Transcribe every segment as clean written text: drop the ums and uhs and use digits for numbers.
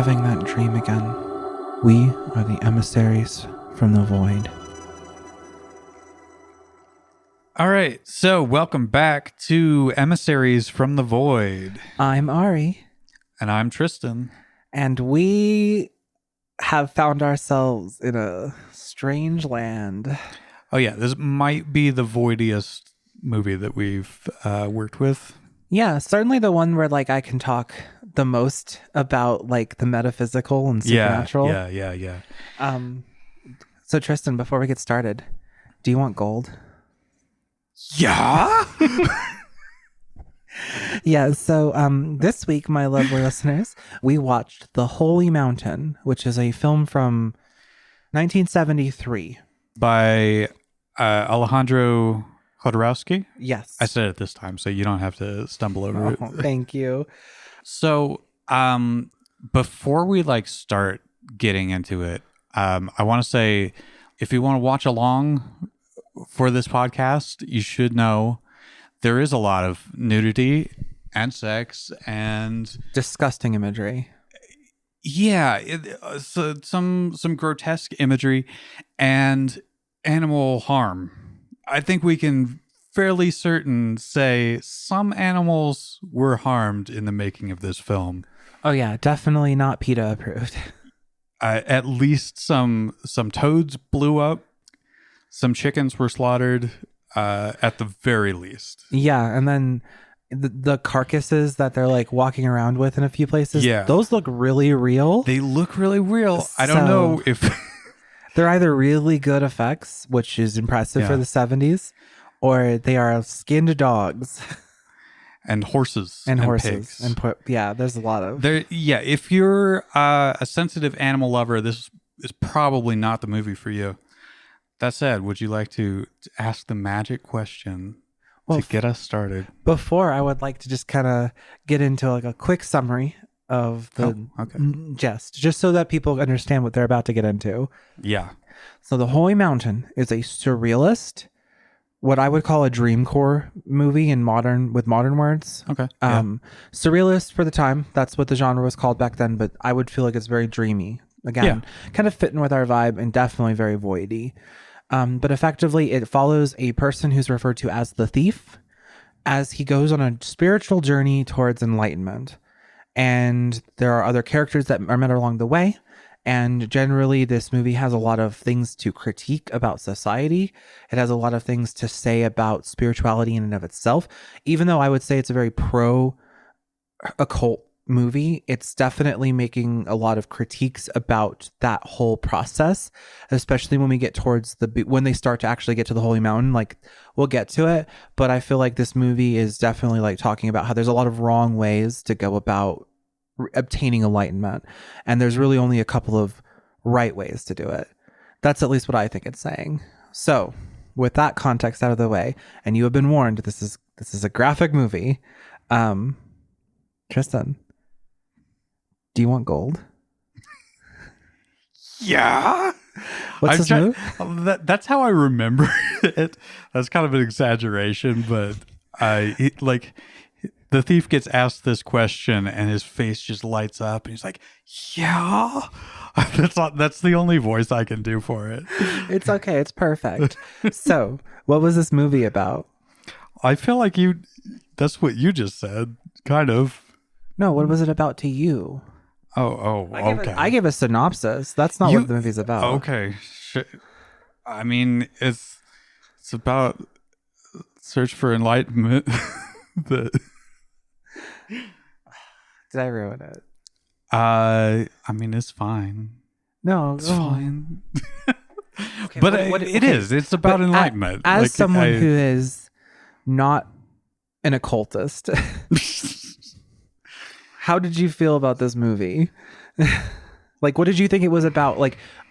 having that dream again. We are the emissaries from the void. All right, so welcome back to Emissaries from the Void. I'm Ari. And I'm Tristan. And we have found ourselves in a strange land. Oh yeah, this might be the voidiest movie that we've worked with. Yeah, certainly the one where I can talk the most about the metaphysical and supernatural. Yeah. So Tristan, before we get started, do you want gold? Yeah. Yeah, so this week, my lovely listeners, we watched The Holy Mountain, which is a film from 1973. By Alejandro Jodorowsky. Yes. I said it this time, so you don't have to stumble over it. Thank you. So before we start getting into it, I want to say, if you want to watch along for this podcast, you should know there is a lot of nudity and sex and disgusting imagery. Yeah, so some grotesque imagery and animal harm. I think we can fairly certain say some animals were harmed in the making of this film. Oh yeah, definitely not PETA approved. At least some toads blew up. Some chickens were slaughtered, at the very least. Yeah, and then the carcasses that they're walking around with in a few places, those look really real. They look really real. I don't know if... they're either really good effects, which is impressive for the 70s, or they are skinned dogs. And horses. And horses. Pigs. And there's a lot of... if you're a sensitive animal lover, this is probably not the movie for you. That said, would you like to ask the magic question to get us started? Before, I would like to just kind of get into a quick summary of the just so that people understand what they're about to get into. Yeah. So The Holy Mountain is a surrealist, what I would call a dreamcore movie with modern words. Okay. Surrealist for the time. That's what the genre was called back then, but I would feel like it's very dreamy. Again, kind of fitting with our vibe and definitely very voidy. But effectively, it follows a person who's referred to as the thief as he goes on a spiritual journey towards enlightenment. And there are other characters that are met along the way. And generally, this movie has a lot of things to critique about society. It has a lot of things to say about spirituality in and of itself. Even though I would say it's a very pro-occult movie, it's definitely making a lot of critiques about that whole process, especially when we get towards when they start to actually get to the Holy Mountain. We'll get to it, but I feel like this movie is definitely talking about how there's a lot of wrong ways to go about obtaining enlightenment, and there's really only a couple of right ways to do it. That's at least what I think it's saying. So with that context out of the way, and you have been warned, this is a graphic movie. Tristan, do you want gold? Yeah. What's this movie? That's how I remember it. That's kind of an exaggeration, but the thief gets asked this question and his face just lights up and he's like, yeah. That's the only voice I can do for it. It's okay. It's perfect. So what was this movie about? I feel like that's what you just said, kind of. No, what was it about to you? Okay. I gave a synopsis. That's not what the movie's about. Okay. I mean, it's about search for enlightenment. Did I ruin it? I mean, it's fine. No, it's fine. Okay, but it is. It's about enlightenment. As someone who is not an occultist, how did you feel about this movie? What did you think it was about?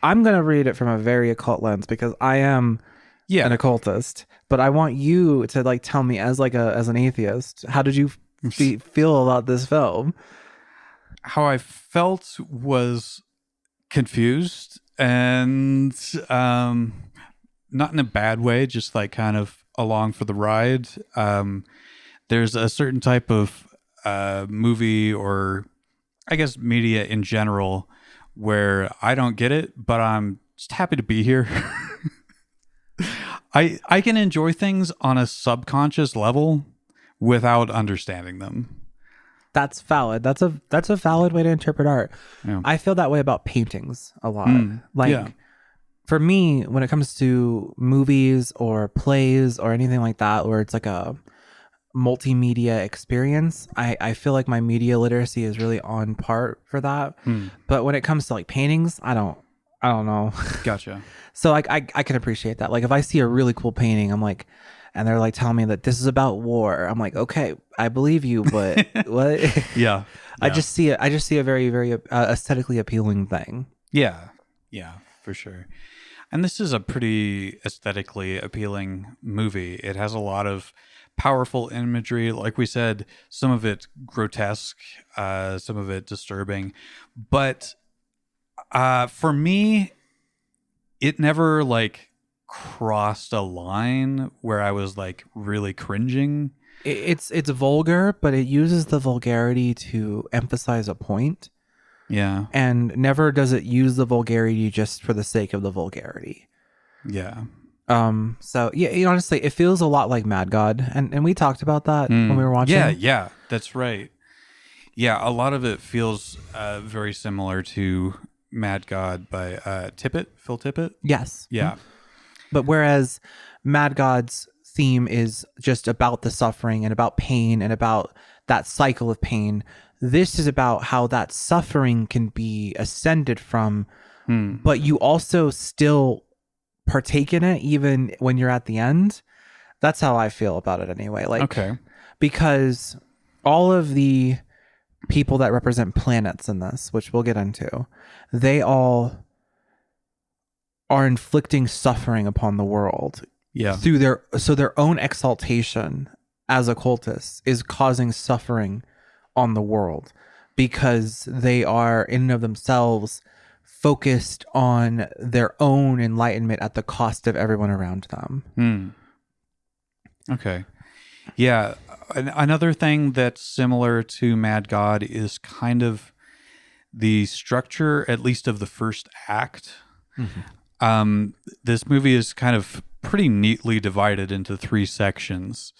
I'm going to read it from a very occult lens because I am an occultist, but I want you to tell me as an atheist, how did you feel about this film? How I felt was confused and not in a bad way, just kind of along for the ride. There's a certain type of movie or I guess, media in general where I don't get it, but I'm just happy to be here. I can enjoy things on a subconscious level without understanding them. That's valid. That's a valid way to interpret art. Yeah. I feel that way about paintings a lot. Yeah. For me, when it comes to movies or plays or anything like that, where it's like a multimedia experience, I feel like my media literacy is really on par for that. But when it comes to like paintings, I don't know. Gotcha. So like I can appreciate that. Like if I see a really cool painting, I'm like, and they're like telling me that this is about war, I'm like, okay, I believe you, but what? Yeah. I just see a very, very aesthetically appealing thing. Yeah, for sure. And this is a pretty aesthetically appealing movie. It has a lot of powerful imagery. Like we said, some of it grotesque, some of it disturbing. But for me, it never like crossed a line where I was like really cringing. It's vulgar, but it uses the vulgarity to emphasize a point. Yeah. And never does it use the vulgarity just for the sake of the vulgarity. Yeah. So yeah, honestly, it feels a lot like Mad God, and we talked about that when we were watching. Yeah, that's right. Yeah, a lot of it feels very similar to Mad God by Phil Tippett. Yes. Yeah. But whereas Mad God's theme is just about the suffering and about pain and about that cycle of pain, this is about how that suffering can be ascended from, but you also still partake in it even when you're at the end. That's how I feel about it anyway. Like, okay. Because all of the people that represent planets in this, which we'll get into, they all are inflicting suffering upon the world. Yeah. Through their own exaltation as occultists is causing suffering on the world because they are in and of themselves focused on their own enlightenment at the cost of everyone around them. Okay. Yeah. Another thing that's similar to Mad God is kind of the structure, at least of the first act. This movie is kind of pretty neatly divided into 3 sections.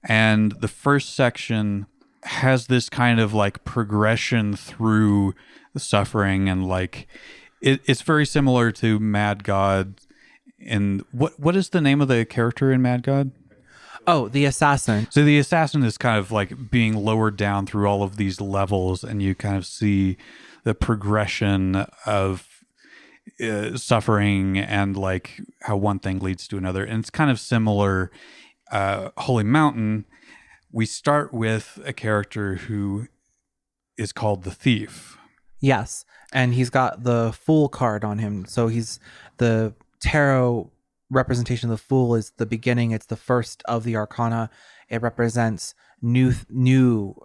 And the first section has this kind of like progression through the suffering, and like it's very similar to Mad God. And what is the name of the character in Mad God? Oh, the assassin. So the assassin is kind of like being lowered down through all of these levels, and you kind of see the progression of suffering and like how one thing leads to another. And it's kind of similar. Holy Mountain, we start with a character who is called the Thief. Yes, and he's got the Fool card on him. So he's the tarot representation of the Fool is the beginning. It's the first of the Arcana. It represents new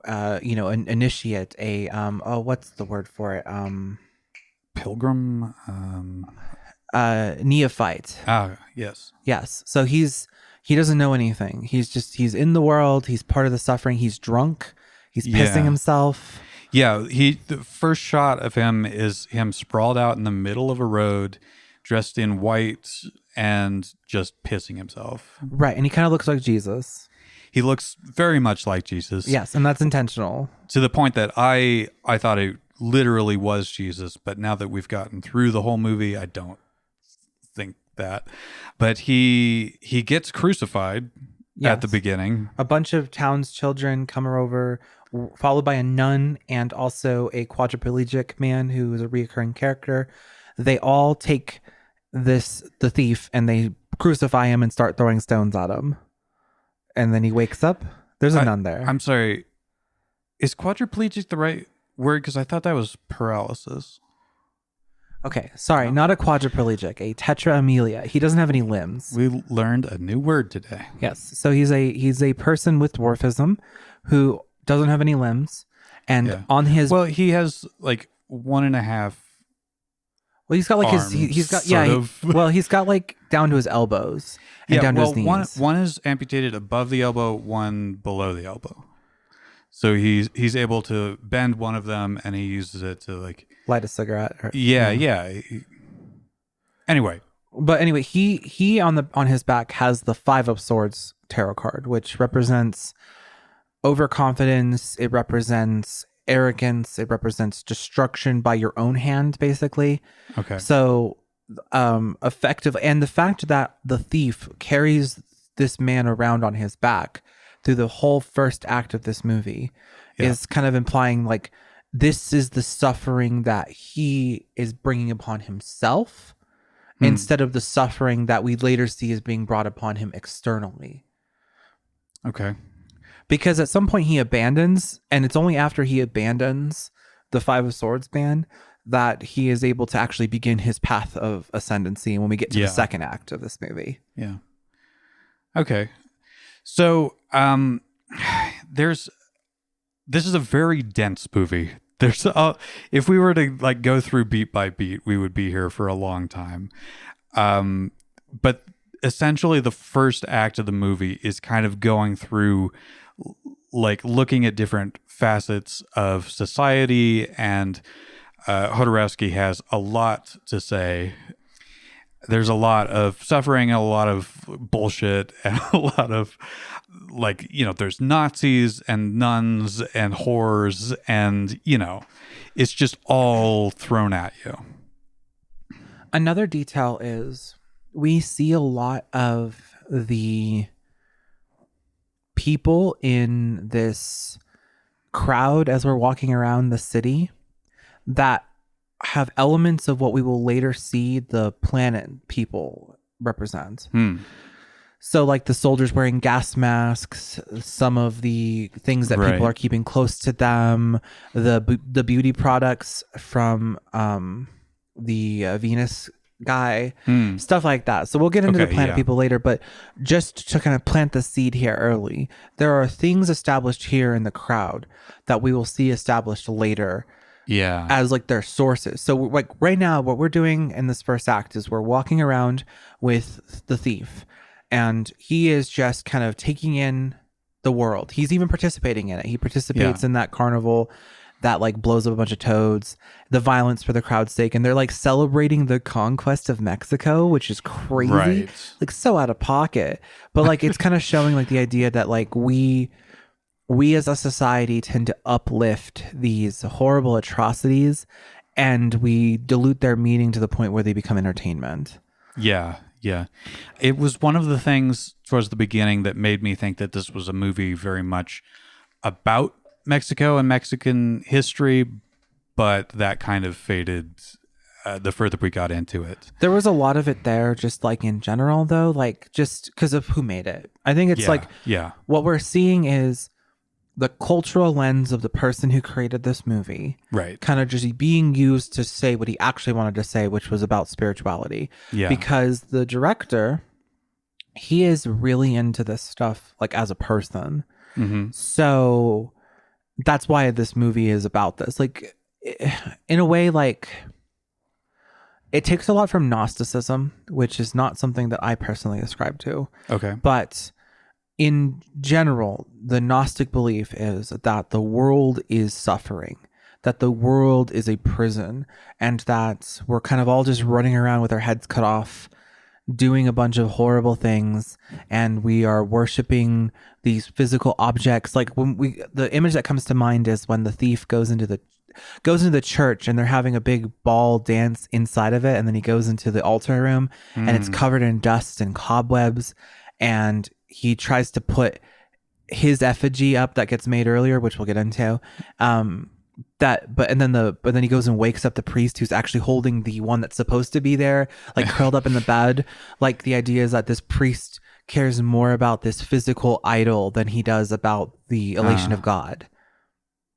an initiate, a what's the word for it? Pilgrim, neophyte. Yes. So he doesn't know anything. He's in the world. He's part of the suffering. He's drunk. He's pissing himself. Yeah, the first shot of him is him sprawled out in the middle of a road, dressed in white and just pissing himself. Right, and he kind of looks like Jesus. He looks very much like Jesus. Yes, and that's intentional. To the point that I thought it literally was Jesus, but now that we've gotten through the whole movie, I don't think that. But he gets crucified at the beginning. A bunch of town's children come over, followed by a nun and also a quadriplegic man who is a reoccurring character. They all take the thief and they crucify him and start throwing stones at him. And then he wakes up. There's a nun there. I'm sorry. Is quadriplegic the right word? Because I thought that was paralysis. Okay, sorry, not a quadriplegic, a tetraamelia. He doesn't have any limbs. We learned a new word today. Yes, so he's a person with dwarfism who doesn't have any limbs, and on his he has like 1.5. Well, he's got like arms, he's got he's got like down to his elbows and down to his knees. One is amputated above the elbow, one below the elbow. So he's able to bend one of them, and he uses it to like light a cigarette. Yeah. Anyway, but anyway, he on his back has the Five of Swords tarot card, which represents overconfidence. It represents arrogance. It represents destruction by your own hand, basically. Okay. So, effective, and the fact that the thief carries this man around on his back through the whole first act of this movie is kind of implying like this is the suffering that he is bringing upon himself instead of the suffering that we later see is being brought upon him externally. Okay. Because at some point he abandons, and it's only after he abandons the Five of Swords man that he is able to actually begin his path of ascendancy when we get to the second act of this movie. Yeah. Okay. So, this is a very dense movie. If we were to like go through beat by beat, we would be here for a long time. But essentially the first act of the movie is kind of going through like looking at different facets of society, and Jodorowsky has a lot to say. There's a lot of suffering, a lot of bullshit, and a lot of like, there's Nazis and nuns and whores, and, it's just all thrown at you. Another detail is we see a lot of the people in this crowd as we're walking around the city that have elements of what we will later see the planet people represent. So like the soldiers wearing gas masks, some of the things that people are keeping close to them, the beauty products from the Venus guy, stuff like that. So we'll get into the planet people later, but just to kind of plant the seed here early, there are things established here in the crowd that we will see established later as like their sources. So like right now, what we're doing in this first act is we're walking around with the thief, and he is just kind of taking in the world. He's even participating in it. He participates in that carnival that like blows up a bunch of toads, the violence for the crowd's sake, and they're like celebrating the conquest of Mexico, which is crazy, like so out of pocket. But like it's kind of showing like the idea that like we as a society tend to uplift these horrible atrocities, and we dilute their meaning to the point where they become entertainment. Yeah. It was one of the things towards the beginning that made me think that this was a movie very much about Mexico and Mexican history, but that kind of faded the further we got into it. There was a lot of it there, just like in general, though, like just because of who made it. I think it's what we're seeing is the cultural lens of the person who created this movie, kind of just being used to say what he actually wanted to say, which was about spirituality. Because the director, he is really into this stuff, like as a person. So that's why this movie is about this. Like, in a way, like it takes a lot from Gnosticism, which is not something that I personally ascribe to. Okay. But in general, the Gnostic belief is that the world is suffering, that the world is a prison, and that we're kind of all just running around with our heads cut off, doing a bunch of horrible things, and we are worshiping these physical objects. Like the image that comes to mind is when the thief goes into the church and they're having a big ball dance inside of it, and then he goes into the altar room and it's covered in dust and cobwebs, and he tries to put his effigy up that gets made earlier, which we'll get into. But then he goes and wakes up the priest who's actually holding the one that's supposed to be there, like curled up in the bed. Like the idea is that this priest cares more about this physical idol than he does about the elation of God.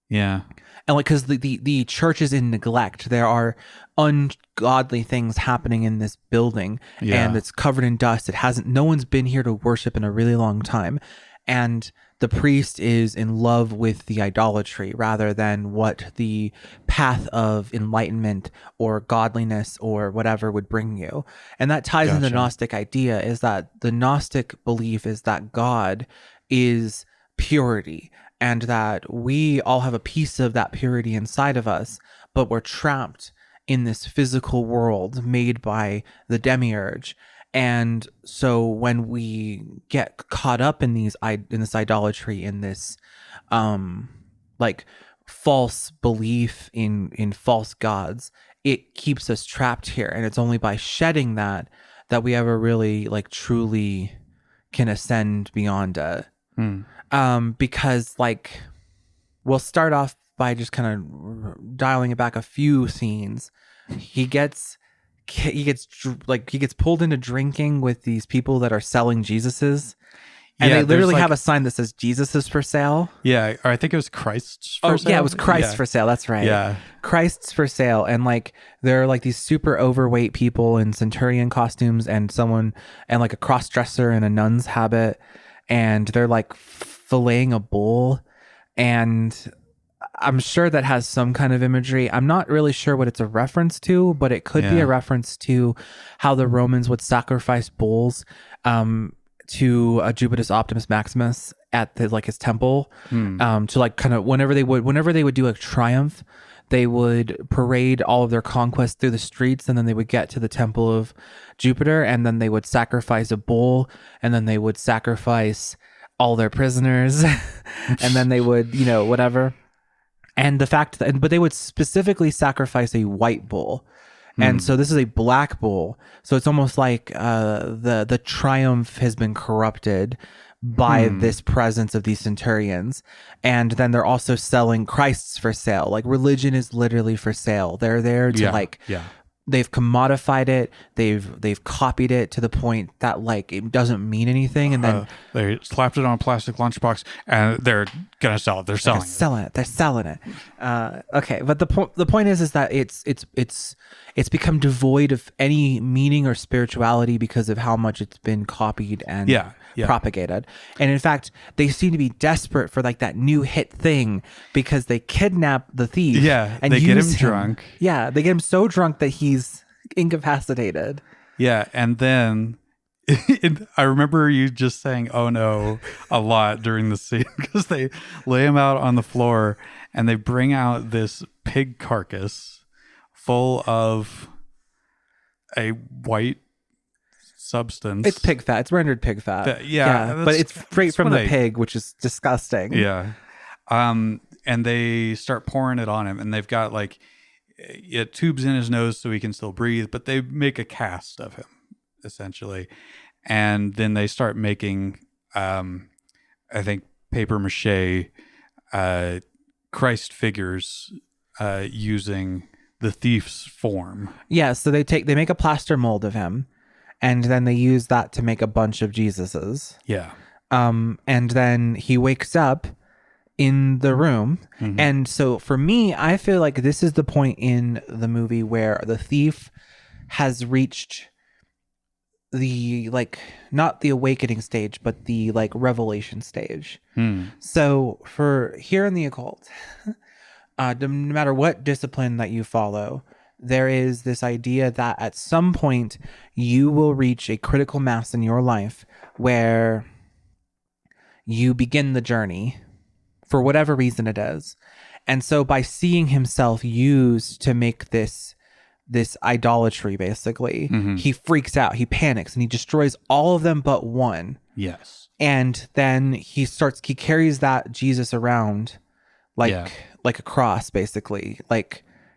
Yeah. And like, because the church is in neglect. There are ungodly things happening in this building, and it's covered in dust. No one's been here to worship in a really long time. And the priest is in love with the idolatry rather than what the path of enlightenment or godliness or whatever would bring you. And that ties into the Gnostic idea, is that the Gnostic belief is that God is purity, and that we all have a piece of that purity inside of us, but we're trapped in this physical world made by the demiurge. And so when we get caught up in this idolatry, in this like false belief in false gods, it keeps us trapped here. And it's only by shedding that we ever really like truly can ascend beyond it. Because like we'll start off by just kind of dialing it back a few scenes. He gets pulled into drinking with these people that are selling Jesuses. And they literally have a sign that says Jesus is for sale. Yeah, or I think it was Christ's for sale. Yeah, it was Christ for sale. That's right. Yeah. Christ's for sale. And like there are like these super overweight people in centurion costumes and like a cross-dresser in a nun's habit. And they're like filleting a bull. And I'm sure that has some kind of imagery. I'm not really sure what it's a reference to, but it could be a reference to how the Romans would sacrifice bulls to Jupiter's Optimus Maximus at his temple, to like kind of whenever they would do a triumph, they would parade all of their conquests through the streets, and then they would get to the temple of Jupiter, and then they would sacrifice a bull, and then they would sacrifice all their prisoners, and then they would, whatever. And the fact that, but they would specifically sacrifice a white bull. And so this is a black bull. So it's almost like the triumph has been corrupted by this presence of these centurions. And then they're also selling Christs for sale. Like religion is literally for sale. They're there to they've commodified it. They've copied it to the point that like it doesn't mean anything. And then they slapped it on a plastic lunchbox and they're gonna sell it. They're selling it. They're selling it. Okay, but the point is that it's become devoid of any meaning or spirituality because of how much it's been copied and propagated. And in fact, they seem to be desperate for like that new hit thing because they kidnap the thief. Yeah, and they get him drunk. Yeah, they get him so drunk that he's incapacitated. Yeah, and then I remember you just saying "oh no" a lot during the scene because they lay him out on the floor and they bring out this pig carcass full of a white substance. It's pig fat. It's rendered pig fat. Yeah, but it's straight from the pig, which is disgusting. Yeah. And they start pouring it on him, and they've got like it tubes in his nose so he can still breathe, but they make a cast of him essentially. And then they start making I think paper mache Christ figures using the thief's form. Yeah, so they make a plaster mold of him, and then they use that to make a bunch of Jesuses. Yeah. And then he wakes up in the room. And so for me, I feel like this is the point in the movie where the thief has reached the like not the awakening stage, but the like revelation stage. So for here in the occult, no matter what discipline that you follow, there is this idea that at some point you will reach a critical mass in your life where you begin the journey for whatever reason it is. And so by seeing himself used to make this idolatry, basically, he freaks out, he panics, and he destroys all of them but one. Yes. And then he carries that Jesus around like a cross, basically.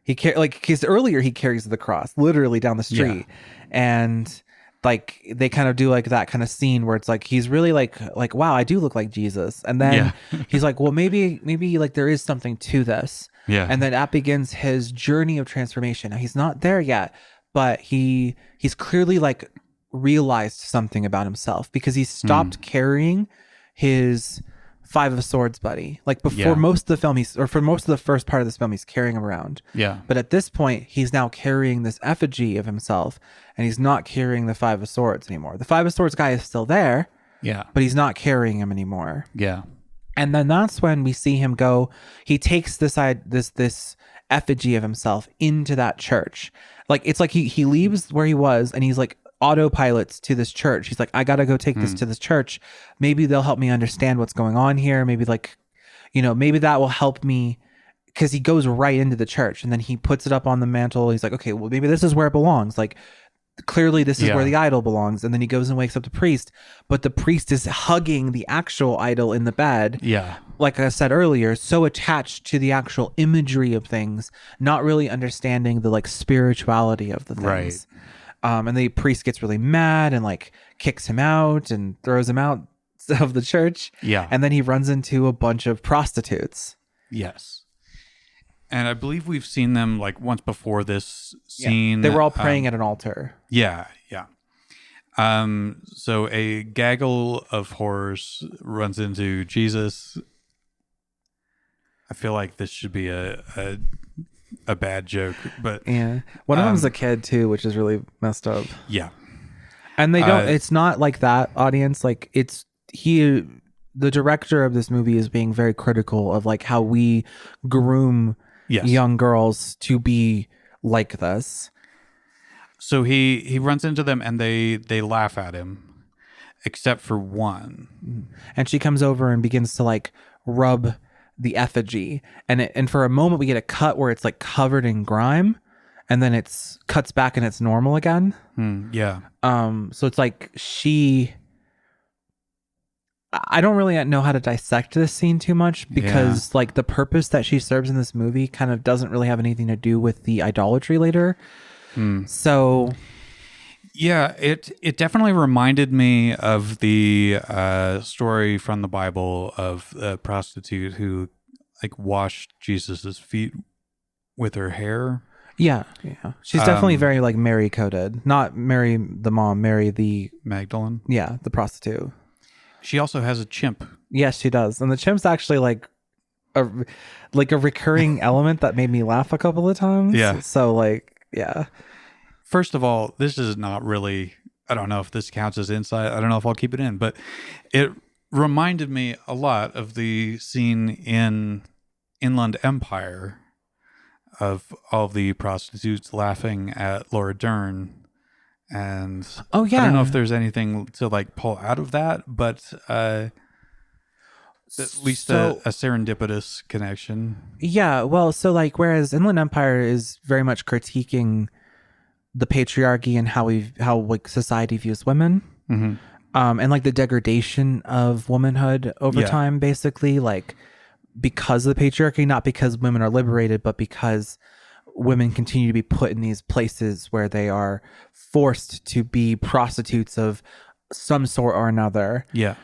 Because earlier he carries the cross literally down the street, and like they kind of do like that kind of scene where it's like he's really like wow, I do look like Jesus, and then he's like, well, maybe like there is something to this, and then that begins his journey of transformation. Now he's not there yet, but he's clearly like realized something about himself because he stopped carrying his Five of Swords buddy. Like before most of the film, for most of the first part of this film, he's carrying him around. Yeah. But at this point, he's now carrying this effigy of himself, and he's not carrying the Five of Swords anymore. The Five of Swords guy is still there. Yeah. But he's not carrying him anymore. Yeah. And then that's when we see him go. He takes this effigy of himself into that church. Like it's like he leaves where he was, and he's like autopilots to this church. He's like, I gotta go take this to this church. Maybe they'll help me understand what's going on here. Maybe like, maybe that will help me, because he goes right into the church and then he puts it up on the mantle. He's like, okay, well, maybe this is where it belongs. Like, clearly this is where the idol belongs. And then he goes and wakes up the priest, but the priest is hugging the actual idol in the bed. Yeah. Like I said earlier, so attached to the actual imagery of things, not really understanding the like spirituality of the things. Right. And the priest gets really mad and like kicks him out and throws him out of the church. Yeah. And then he runs into a bunch of prostitutes. Yes. And I believe we've seen them like once before this scene. They were all praying at an altar. Yeah. So a gaggle of horrors runs into Jesus. I feel like this should be a bad joke, but yeah, one of them's a kid too, which is really messed up. Yeah, and they don't. It's not like that audience. Like the director of this movie is being very critical of like how we groom young girls to be like this. So he runs into them and they laugh at him, except for one. And she comes over and begins to like rub the effigy, and for a moment we get a cut where it's like covered in grime, and then it's cuts back and it's normal again. Yeah. So it's like I don't really know how to dissect this scene too much, because like the purpose that she serves in this movie kind of doesn't really have anything to do with the idolatry later. So yeah, it definitely reminded me of the story from the Bible of a prostitute who like washed Jesus's feet with her hair. Yeah. She's definitely very like Mary coded, not Mary the mom, Mary the Magdalene. Yeah, the prostitute. She also has a chimp. Yes, she does, and the chimp's actually like a recurring element that made me laugh a couple of times. Yeah. So like, yeah. First of all, this is not really, I don't know if this counts as insight. I don't know if I'll keep it in, but it reminded me a lot of the scene in Inland Empire of all the prostitutes laughing at Laura Dern. And I don't know if there's anything to like pull out of that, but at least a serendipitous connection. Yeah. Well, so like, whereas Inland Empire is very much critiquing the patriarchy and how like society views women, and like the degradation of womanhood over time, basically, like because of the patriarchy, not because women are liberated, but because women continue to be put in these places where they are forced to be prostitutes of some sort or another. Yeah.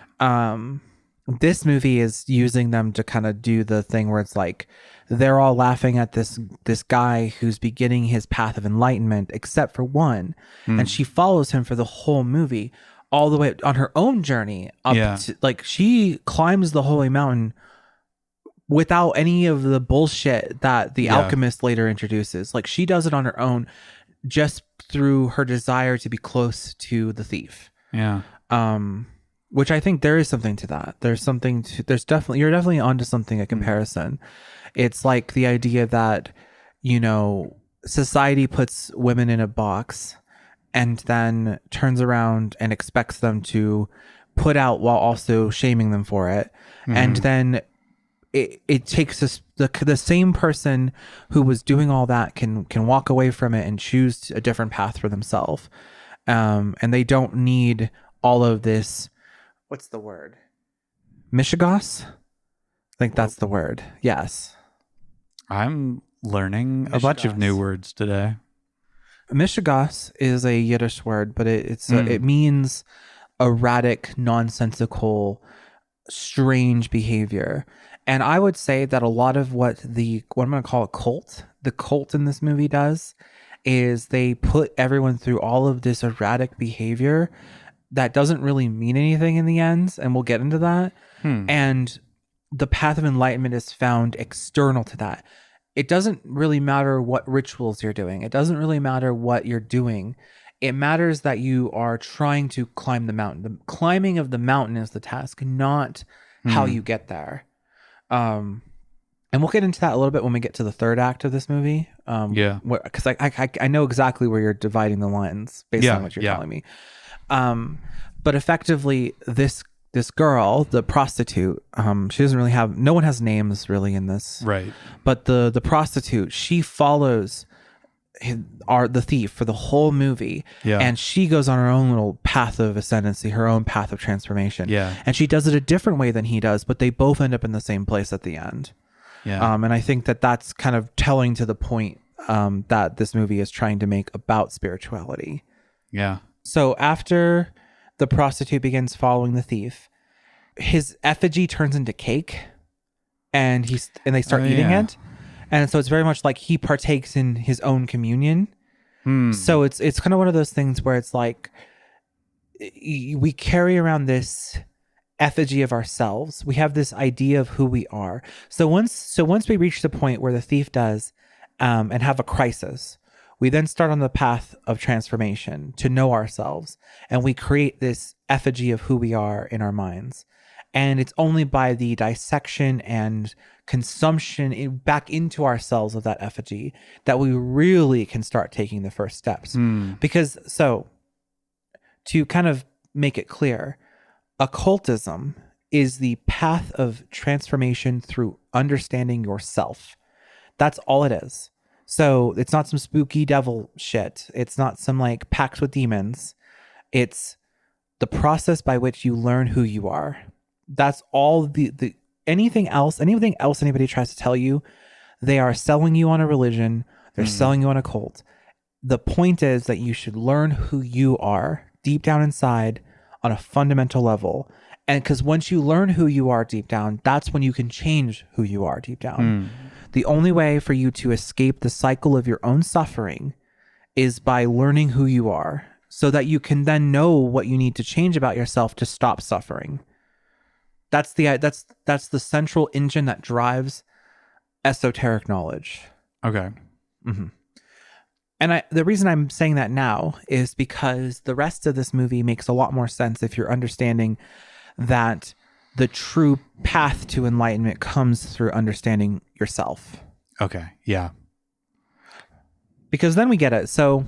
This movie is using them to kind of do the thing where it's like they're all laughing at this guy who's beginning his path of enlightenment, except for one, and she follows him for the whole movie, all the way on her own journey up to, like, she climbs the holy mountain without any of the bullshit that the alchemist later introduces. Like, she does it on her own, just through her desire to be close to the thief. Yeah. Which I think there is something to that. You're definitely onto something, a comparison. It's like the idea that, society puts women in a box and then turns around and expects them to put out while also shaming them for it. And then it takes the same person who was doing all that can walk away from it and choose a different path for themselves. And they don't need all of this. What's the word? Mishigas? I think that's the word. Yes. I'm learning a bunch of new words today. Mishigas is a Yiddish word, but it means erratic, nonsensical, strange behavior. And I would say that a lot of what I'm going to call the cult in this movie does is they put everyone through all of this erratic behavior that doesn't really mean anything in the end, and we'll get into that. And the path of enlightenment is found external to that. It doesn't really matter what rituals you're doing. It doesn't really matter what you're doing. It matters that you are trying to climb the mountain. The climbing of the mountain is the task, not how you get there. And we'll get into that a little bit when we get to the third act of this movie. Because I know exactly where you're dividing the lines based on what you're telling me. But effectively, this this girl, the prostitute, she doesn't really have, no one has names really in this, Right. but the prostitute, she follows the thief for the whole movie, Yeah. and she goes on her own little path of ascendancy, her own path of transformation. Yeah. And she does it a different way than he does, but they both end up in the same place at the end. Yeah. And I think that that's kind of telling to the point that this movie is trying to make about spirituality. Yeah. So after the prostitute begins following the thief, his effigy turns into cake, and they start eating it. And so it's very much like he partakes in his own communion. So it's kind of one of those things where it's like we carry around this effigy of ourselves. We have this idea of who we are. So once we reach the point where the thief does and have a crisis, we then start on the path of transformation to know ourselves, and we create this effigy of who we are in our minds. And it's only by the dissection and consumption back into ourselves of that effigy that we really can start taking the first steps. Because, so, to kind of make it clear, occultism is the path of transformation through understanding yourself. That's all it is. So it's not some spooky devil shit. It's not some like pact with demons. It's the process by which you learn who you are. That's all the anything else anybody tries to tell you, they are selling you on a religion. They're selling you on a cult. The point is that you should learn who you are deep down inside on a fundamental level. And because once you learn who you are deep down, that's when you can change who you are deep down. The only way for you to escape the cycle of your own suffering is by learning who you are, so that you can then know what you need to change about yourself to stop suffering. That's the central engine that drives esoteric knowledge. Okay. And the reason I'm saying that now is because the rest of this movie makes a lot more sense if you're understanding that the true path to enlightenment comes through understanding yourself. Okay. Yeah. Because then we get it. So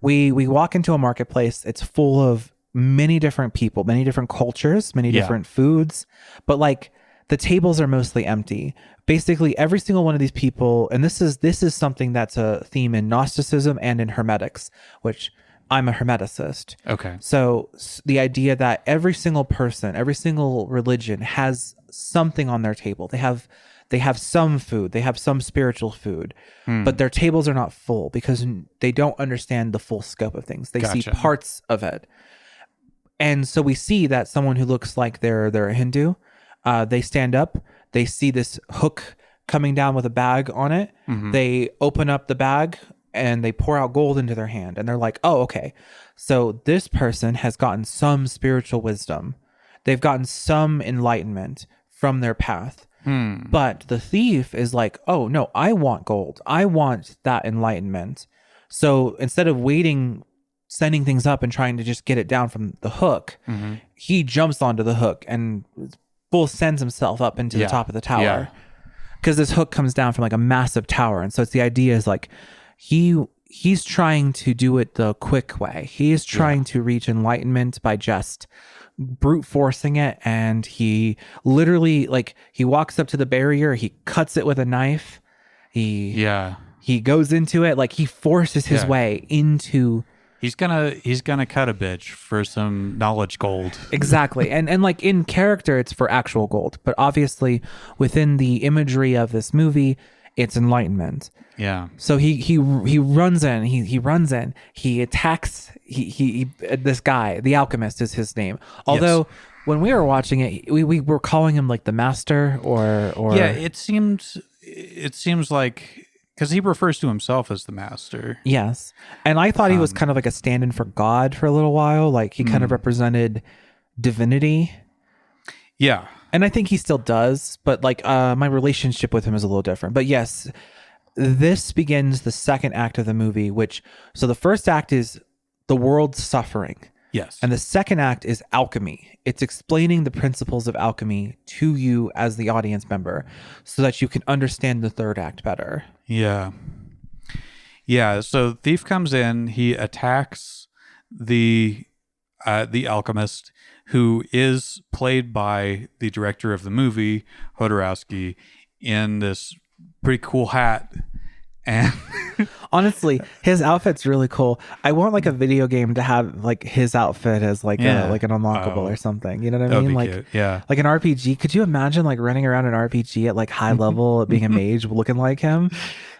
we walk into a marketplace. It's full of many different people, many different cultures, many different foods, but like the tables are mostly empty. Basically, every single one of these people, and this is something that's a theme in Gnosticism and in Hermetics, which I'm a Hermeticist. Okay. So the idea that every single person, every single religion has something on their table. They have some food, they have some spiritual food, but their tables are not full because they don't understand the full scope of things. They see parts of it. And so we see that someone who looks like they're a Hindu, they stand up, they see this hook coming down with a bag on it. They open up the bag and they pour out gold into their hand, and they're like, oh, okay. So this person has gotten some spiritual wisdom. They've gotten some enlightenment from their path. But the thief is like, oh no, I want gold. I want that enlightenment. So instead of sending things up and trying to just get it down from the hook, he jumps onto the hook and sends himself up into the top of the tower, because this hook comes down from like a massive tower. And so it's the idea is like he's trying to do it the quick way. He is trying to reach enlightenment by just brute forcing it. And he literally, like, he walks up to the barrier, he cuts it with a knife, he goes into it, like he forces his way into. He's gonna cut a bitch for some knowledge gold. Exactly. And like in character, it's for actual gold, but obviously within the imagery of this movie, it's enlightenment. Yeah. So he runs in, he attacks, he this guy, the alchemist is his name. Although when we were watching it, we were calling him like the master or yeah, it seems like, because he refers to himself as the master. Yes. And I thought he was kind of like a stand-in for God for a little while. Like he kind of represented divinity. Yeah. And I think he still does, but like my relationship with him is a little different. But yes, this begins the second act of the movie, so the first act is the world's suffering. Yes. And the second act is alchemy. It's explaining the principles of alchemy to you as the audience member so that you can understand the third act better. Yeah. Yeah. So Thief comes in, he attacks the alchemist. who is played by the director of the movie, Hodorowski, in this pretty cool hat. And honestly, his outfit's really cool. I want like a video game to have like his outfit as like Yeah. like an unlockable or something. You know what that I would mean? be Like cute. Yeah. like an RPG. Could you imagine like running around an RPG at like high level, being a mage, looking like him?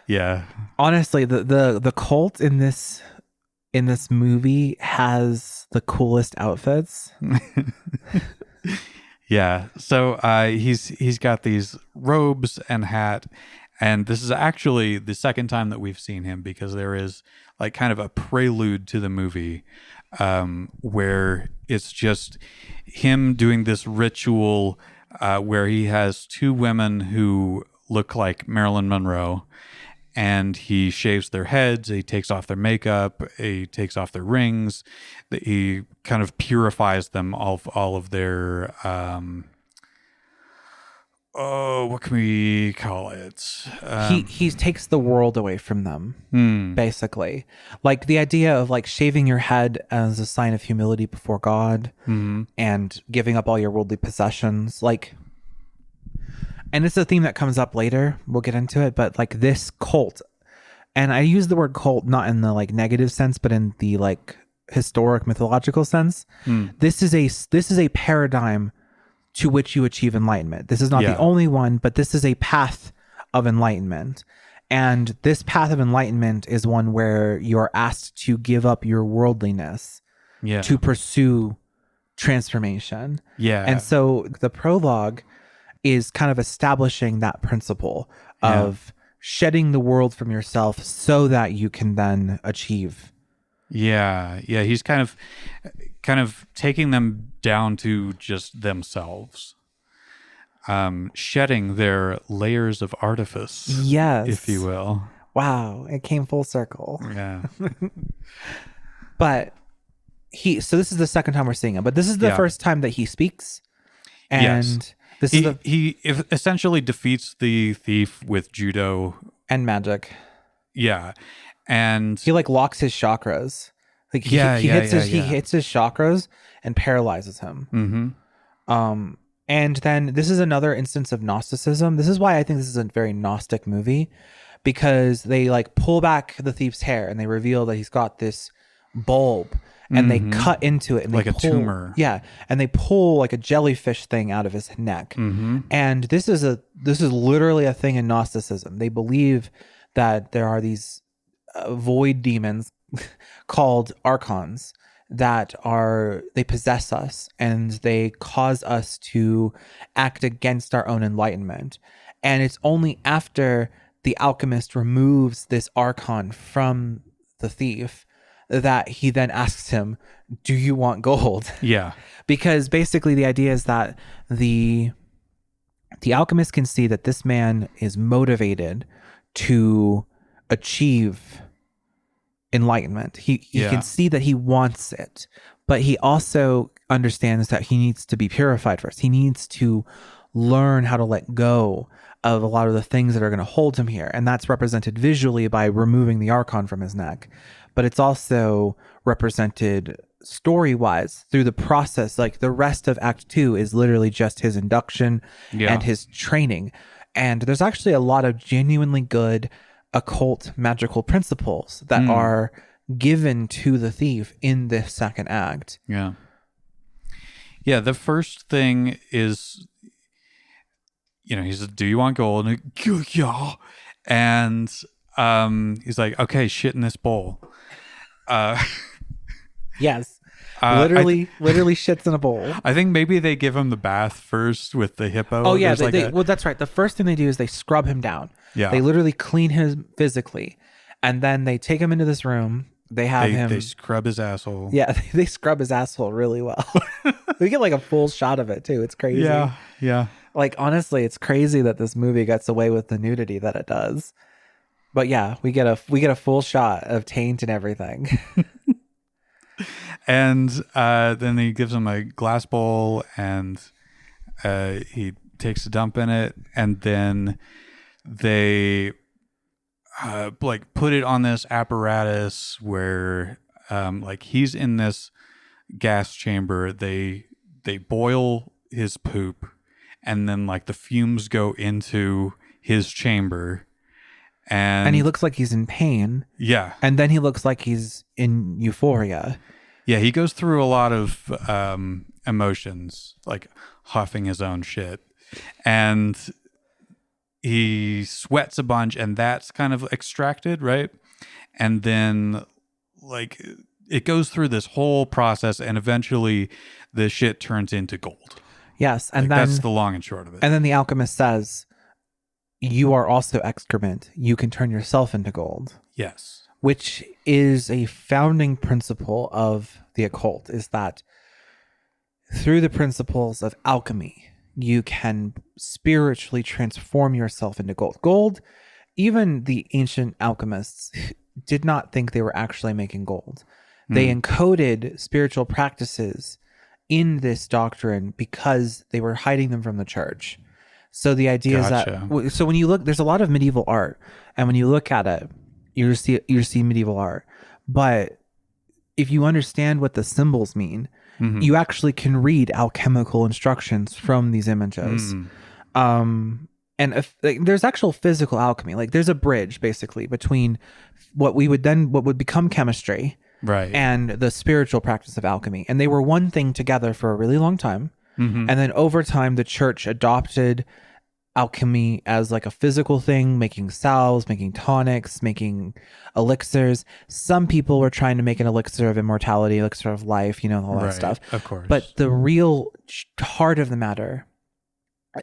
Yeah. Honestly, the cult in this movie has the coolest outfits. Yeah. So he's got these robes and hat, and this is actually the second time that we've seen him, because there is like kind of a prelude to the movie where it's just him doing this ritual where he has two women who look like Marilyn Monroe, and he shaves their heads, he takes off their makeup, he takes off their rings, he kind of purifies them of all of their what can we call it? He takes the world away from them, basically. Like the idea of like shaving your head as a sign of humility before God, and giving up all your worldly possessions, like. And it's a theme that comes up later. We'll get into it, but like this cult, and I use the word cult not in the like negative sense, but in the like historic mythological sense. This is a paradigm to which you achieve enlightenment. This is not the only one, but this is a path of enlightenment. And this path of enlightenment is one where you're asked to give up your worldliness to pursue transformation. Yeah. And so the prologue is kind of establishing that principle of shedding the world from yourself so that you can then achieve. Yeah. He's kind of taking them down to just themselves, shedding their layers of artifice, if you will. Wow, it came full circle. Yeah. But so this is the second time we're seeing him, but this is the first time that he speaks, and he essentially defeats the thief with judo and magic. Yeah. And he like locks his chakras. Like he hits his chakras and paralyzes him. And then this is another instance of Gnosticism. This is why I think this is a very Gnostic movie, because they like pull back the thief's hair and they reveal that he's got this bulb, and they cut into it and like they a pull, tumor. Yeah, and they pull like a jellyfish thing out of his neck. And this is literally a thing in Gnosticism. They believe that there are these void demons called archons that they possess us, and they cause us to act against our own enlightenment. And it's only after the alchemist removes this archon from the thief that he then asks him, do you want gold? Yeah. Because basically the idea is that the alchemist can see that this man is motivated to achieve enlightenment. He can see that he wants it, but he also understands that he needs to be purified first. He needs to learn how to let go of a lot of the things that are going to hold him here. And that's represented visually by removing the archon from his neck. But it's also represented story-wise through the process. Like the rest of Act 2 is literally just his induction and his training. And there's actually a lot of genuinely good occult magical principles that are given to the thief in this second act. Yeah. The first thing is, he says, do you want gold? And yeah. And he's like, okay, shit in this bowl. Yes. Literally shits in a bowl. I think maybe they give him the bath first with the hippo. Oh yeah, well that's right. The first thing they do is they scrub him down. Yeah. They literally clean him physically, and then they take him into this room. They scrub his asshole. Yeah, they scrub his asshole really well. We get like a full shot of it too. It's crazy. Yeah. Like honestly, it's crazy that this movie gets away with the nudity that it does. But yeah, we get a full shot of taint and everything. And then he gives him a glass bowl, and he takes a dump in it, and then they put it on this apparatus where like he's in this gas chamber. They they boil his poop, and then like the fumes go into his chamber, And he looks like he's in pain. Yeah. And then he looks like he's in euphoria. Yeah, he goes through a lot of emotions, like huffing his own shit. And he sweats a bunch, and that's kind of extracted, right? And then, like, it goes through this whole process, and eventually the shit turns into gold. Yes, and like, then that's the long and short of it. And then the alchemist says, "You are also excrement. You can turn yourself into gold." Yes. Which is a founding principle of the occult, is that through the principles of alchemy, you can spiritually transform yourself into gold. Gold, even the ancient alchemists did not think they were actually making gold. They encoded spiritual practices in this doctrine because they were hiding them from the church. So the idea is that, so when you look, there's a lot of medieval art, and when you look at it, you see medieval art. But if you understand what the symbols mean, you actually can read alchemical instructions from these images. And there's actual physical alchemy. Like there's a bridge basically between what would become chemistry, right, and the spiritual practice of alchemy. And they were one thing together for a really long time. And then over time, the church adopted alchemy as like a physical thing, making salves, making tonics, making elixirs. Some people were trying to make an elixir of immortality, elixir of life, all that stuff. Of course. But the real heart of the matter,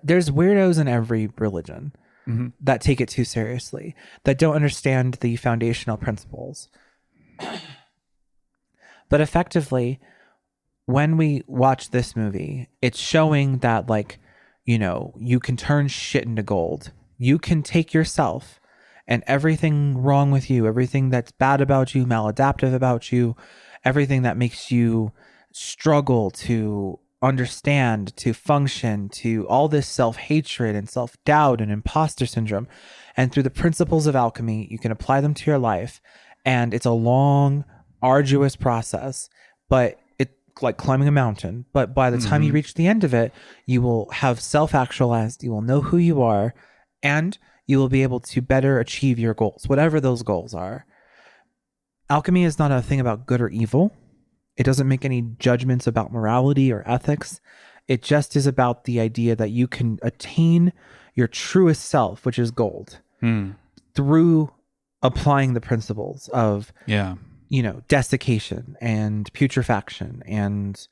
there's weirdos in every religion that take it too seriously, that don't understand the foundational principles. But effectively, when we watch this movie, it's showing that, like, you can turn shit into gold. You can take yourself and everything wrong with you, everything that's bad about you, maladaptive about you, everything that makes you struggle to understand, to function, to all this self-hatred and self-doubt and imposter syndrome. And through the principles of alchemy, you can apply them to your life. And it's a long, arduous process, but like climbing a mountain. But by the time you reach the end of it, you will have self-actualized, you will know who you are, and you will be able to better achieve your goals, whatever those goals are. Alchemy is not a thing about good or evil. It doesn't make any judgments about morality or ethics. It just is about the idea that you can attain your truest self, which is gold, through applying the principles of desiccation and putrefaction and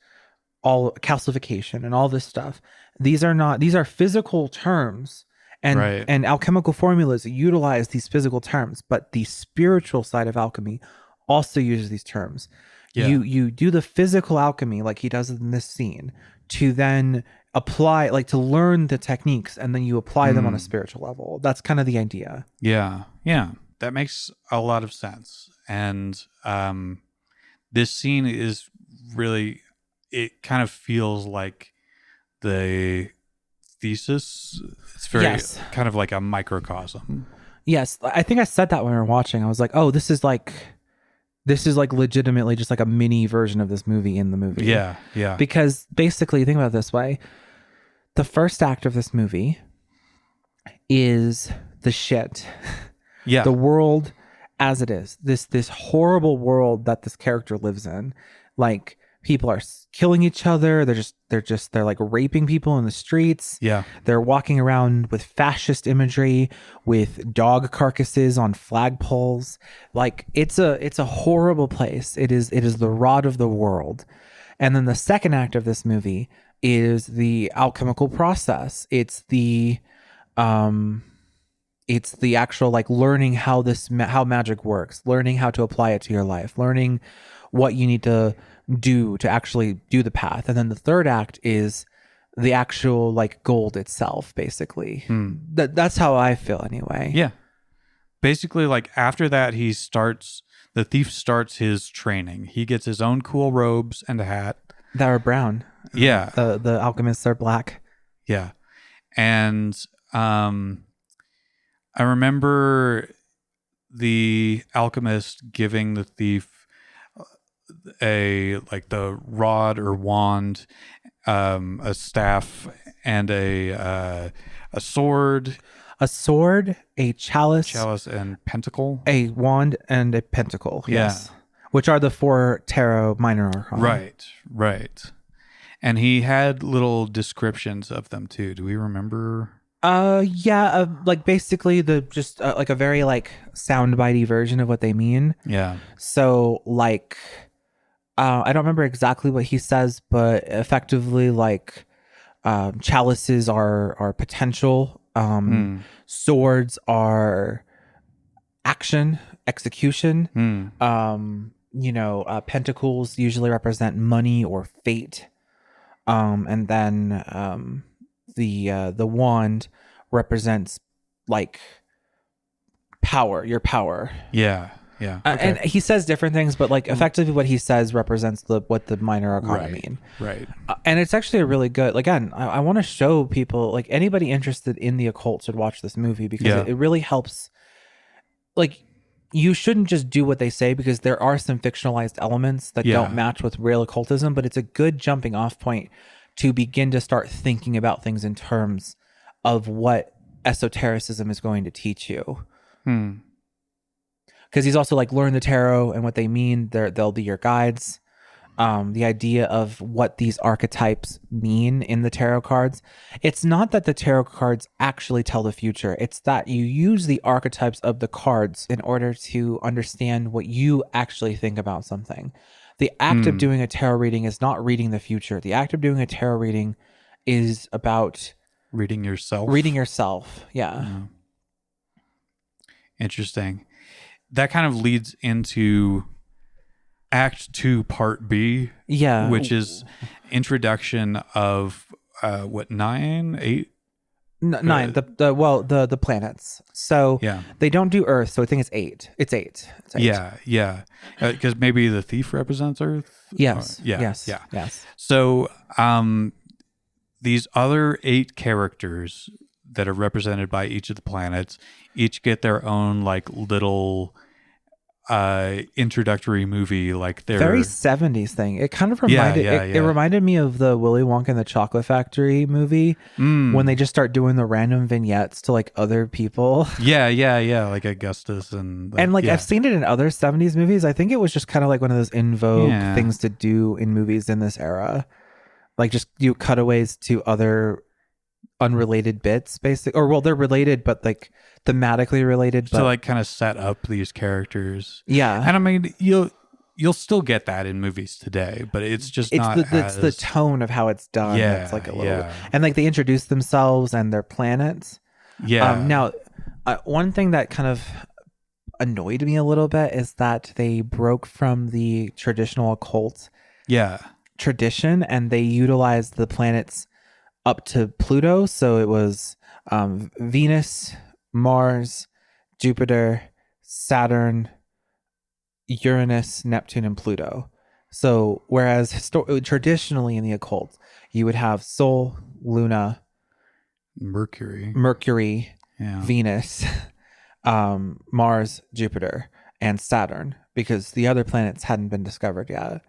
all calcification and all this stuff. These are physical terms, and alchemical formulas utilize these physical terms, but the spiritual side of alchemy also uses these terms. You do the physical alchemy like he does in this scene to then apply, like to learn the techniques, and then you apply them on a spiritual level. That's kind of the idea. Yeah. That makes a lot of sense. And this scene is really, it kind of feels like the thesis. It's very kind of like a microcosm. Yes, I think I said that when we were watching. I was like, oh, this is like legitimately just like a mini version of this movie in the movie. Yeah. Because basically, think about it this way. The first act of this movie is the shit. Yeah. The world as it is. This horrible world that this character lives in. Like, people are killing each other. They're like raping people in the streets. Yeah. They're walking around with fascist imagery, with dog carcasses on flagpoles. Like, it's a horrible place. It is the rot of the world. And then the second act of this movie is the alchemical process. It's the actual, like, learning how magic works, learning how to apply it to your life, learning what you need to do to actually do the path. And then the third act is the actual, like, gold itself, basically. That's how I feel anyway. Yeah. Basically, like, after that, the thief starts his training. He gets his own cool robes and a hat. That are brown. Yeah. The alchemists are black. Yeah. And I remember the alchemist giving the thief the rod or wand, a staff and a sword, A sword, a chalice, and pentacle. a wand, and a pentacle. Yeah. Yes. Which are the 4 tarot minor arcana. Right. And he had little descriptions of them too. Do we remember? Yeah, like basically the just like a very like soundbitey version of what they mean. Yeah. So like, I don't remember exactly what he says, but effectively like, chalices are potential. Swords are action, execution. Pentacles usually represent money or fate. And then the wand represents like power, your power. Yeah. Okay. And he says different things, but like effectively what he says represents what the minor arcana mean. Right. And it's actually a really good, again, I want to show people, like anybody interested in the occult should watch this movie because it really helps. Like, you shouldn't just do what they say because there are some fictionalized elements that don't match with real occultism, but it's a good jumping off point to begin to start thinking about things in terms of what esotericism is going to teach you. Because he's also like, learn the tarot and what they mean. They'll be your guides. The idea of what these archetypes mean in the tarot cards. It's not that the tarot cards actually tell the future. It's that you use the archetypes of the cards in order to understand what you actually think about something. The act of doing a tarot reading is not reading the future. The act of doing a tarot reading is about reading yourself. Yeah. Interesting. That kind of leads into Act 2, Part B. Yeah. Which is introduction of 9, 8? 9. The planets. So they don't do Earth. So I think it's 8. It's 8. Yeah. Because maybe the thief represents Earth. Yes. Yes. Yes. So these other 8 characters that are represented by each of the planets each get their own like little introductory movie, like they're very 70s thing. It kind of reminded it reminded me of the Willy Wonka and the Chocolate Factory movie when they just start doing the random vignettes to like other people. Like Augustus and I've seen it in other 70s movies. I think it was just kind of like one of those in vogue things to do in movies in this era, like just do cutaways to other unrelated bits, basically, or well, they're related but like thematically related, but to like kind of set up these characters. And I mean, you'll still get that in movies today, but it's just it's the tone of how it's done. It's like a little and like they introduce themselves and their planets. Now one thing that kind of annoyed me a little bit is that they broke from the traditional occult tradition and they utilized the planets up to Pluto. So it was Venus, Mars, Jupiter, Saturn, Uranus, Neptune, and Pluto. So whereas traditionally in the occult, you would have Sol, Luna, Mercury, Venus, Mars, Jupiter, and Saturn, because the other planets hadn't been discovered yet.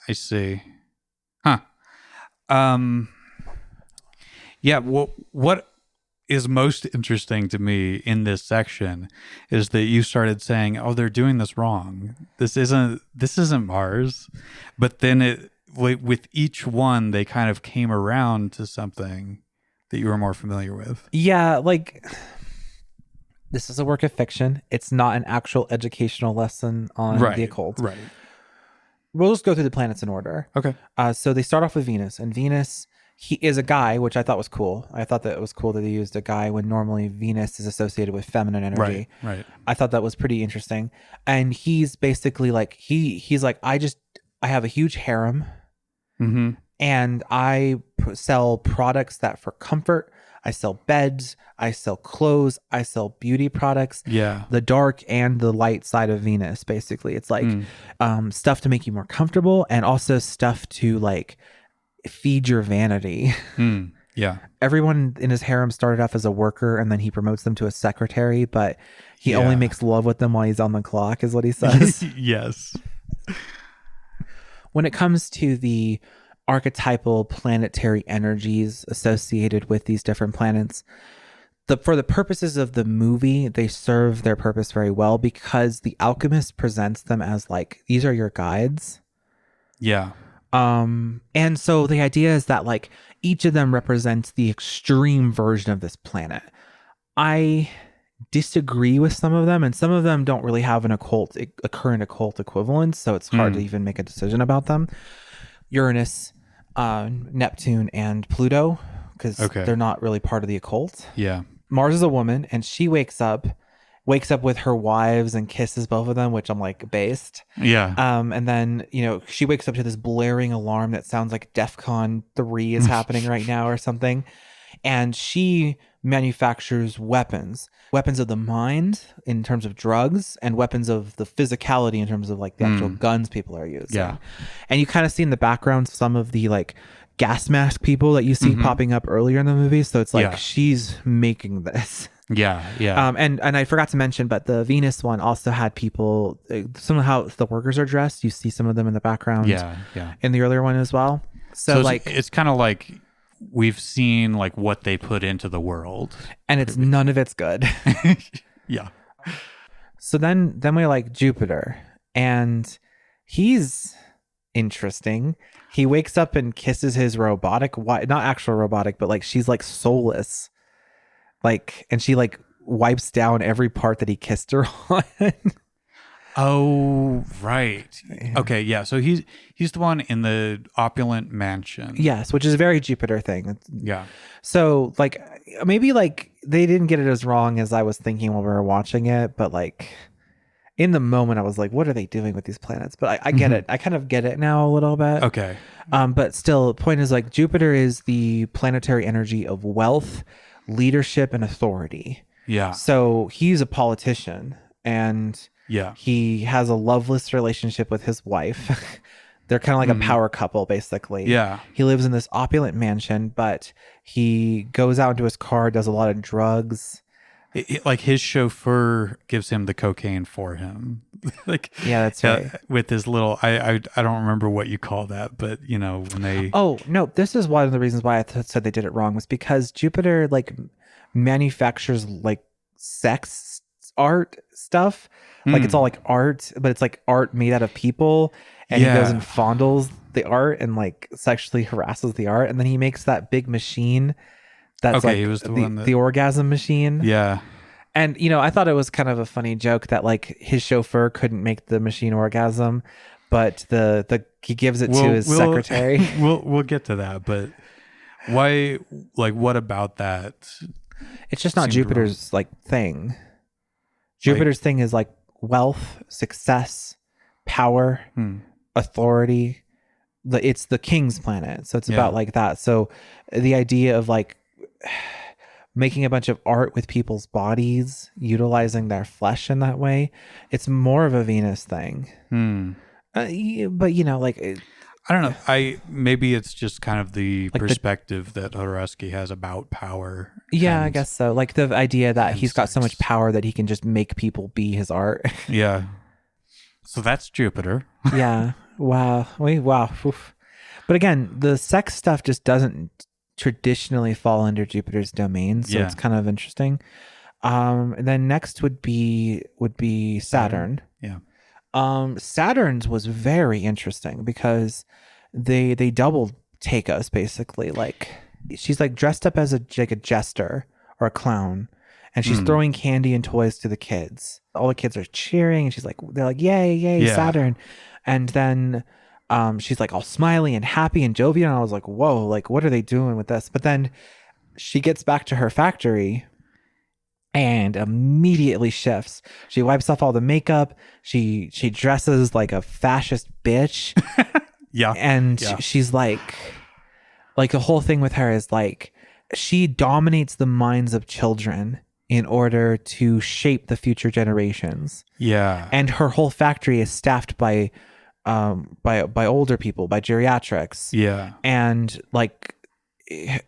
I see. What is most interesting to me in this section is that you started saying, "Oh, they're doing this wrong. This isn't Mars." But then with each one, they kind of came around to something that you were more familiar with. Yeah, like this is a work of fiction. It's not an actual educational lesson on the occult. Right. We'll just go through the planets in order. Okay. So they start off with Venus, and Venus, he is a guy, which I thought was cool. I thought that it was cool that they used a guy when normally Venus is associated with feminine energy. Right. I thought that was pretty interesting. And he's basically like, he's like, I have a huge harem, and I sell products that for comfort. I sell beds, I sell clothes, I sell beauty products. Yeah. The dark and the light side of Venus, basically. It's like stuff to make you more comfortable and also stuff to like feed your vanity. Yeah. Everyone in his harem started off as a worker and then he promotes them to a secretary, but he only makes love with them while he's on the clock, is what he says. Yes. When it comes to the archetypal planetary energies associated with these different planets. For the purposes of the movie, they serve their purpose very well because the alchemist presents them as like, these are your guides. Yeah. And so the idea is that like each of them represents the extreme version of this planet. I disagree with some of them, and some of them don't really have a current occult equivalent, so it's hard to even make a decision about them. Uranus, Neptune, and Pluto, because they're not really part of the occult. Yeah. Mars is a woman, and she wakes up with her wives and kisses both of them, which I'm like, based. Yeah. And then, she wakes up to this blaring alarm that sounds like DEFCON 3 is happening right now or something. And she manufactures weapons of the mind in terms of drugs, and weapons of the physicality in terms of like the actual guns people are using. Yeah. And you kind of see in the background some of the like gas mask people that you see popping up earlier in the movie. So it's like she's making this. Yeah. Yeah. And I forgot to mention, but the Venus one also had people, somehow the workers are dressed. You see some of them in the background. Yeah. Yeah. In the earlier one as well. So like, it's kind of like we've seen like what they put into the world, and it's none of it's good. Yeah. So then we like Jupiter, and he's interesting. He wakes up and kisses his robotic wife, not actual robotic, but like she's like soulless, like, and she like wipes down every part that he kissed her on. Oh, right. Okay, yeah. So he's the one in the opulent mansion. Yes, which is a very Jupiter thing. Yeah. So like maybe like they didn't get it as wrong as I was thinking when we were watching it, but like in the moment I was like, what are they doing with these planets? But I get it. I kind of get it now a little bit. Okay. But still, the point is like Jupiter is the planetary energy of wealth, leadership, and authority. Yeah. So he's a politician, and he has a loveless relationship with his wife. They're kind of like a power couple, basically. Yeah. He lives in this opulent mansion, but he goes out into his car, does a lot of drugs. Like his chauffeur gives him the cocaine for him. Like, yeah, that's right. With his little, I don't remember what you call that, but when they. Oh no, this is one of the reasons why I said they did it wrong, was because Jupiter like manufactures like sex art stuff. Like it's all like art, but it's like art made out of people, and he goes and fondles the art and like sexually harasses the art, and then he makes that big machine that's like he was the orgasm machine. Yeah. And I thought it was kind of a funny joke that like his chauffeur couldn't make the machine orgasm, but he gives it to his secretary. We'll get to that, but why? Like, what about that? It's just not Jupiter's like thing. Jupiter's thing is like wealth, success, power, authority. It's the king's planet, so it's about like that. So the idea of like making a bunch of art with people's bodies, utilizing their flesh in that way, it's more of a Venus thing. But like I don't know. Maybe it's just kind of the like perspective that Jodorowsky has about power. Yeah, I guess so. Like the idea that he's got so much power that he can just make people be his art. Yeah. So that's Jupiter. Yeah. Wow. Wow. Oof. But again, the sex stuff just doesn't traditionally fall under Jupiter's domain, so it's kind of interesting. And then next would be Saturn. Yeah. Saturn's was very interesting because they double take us basically. Like she's like dressed up as a jester or a clown, and she's throwing candy and toys to the kids. All the kids are cheering, and they're like, yay, Saturn. And then she's like all smiley and happy and jovial, and I was like, whoa, like what are they doing with this? But then she gets back to her factory and immediately shifts. She wipes off all the makeup. She dresses like a fascist bitch. She's like the whole thing with her is like she dominates the minds of children in order to shape the future generations. Yeah. And her whole factory is staffed by older people, by geriatrics. Yeah. And like,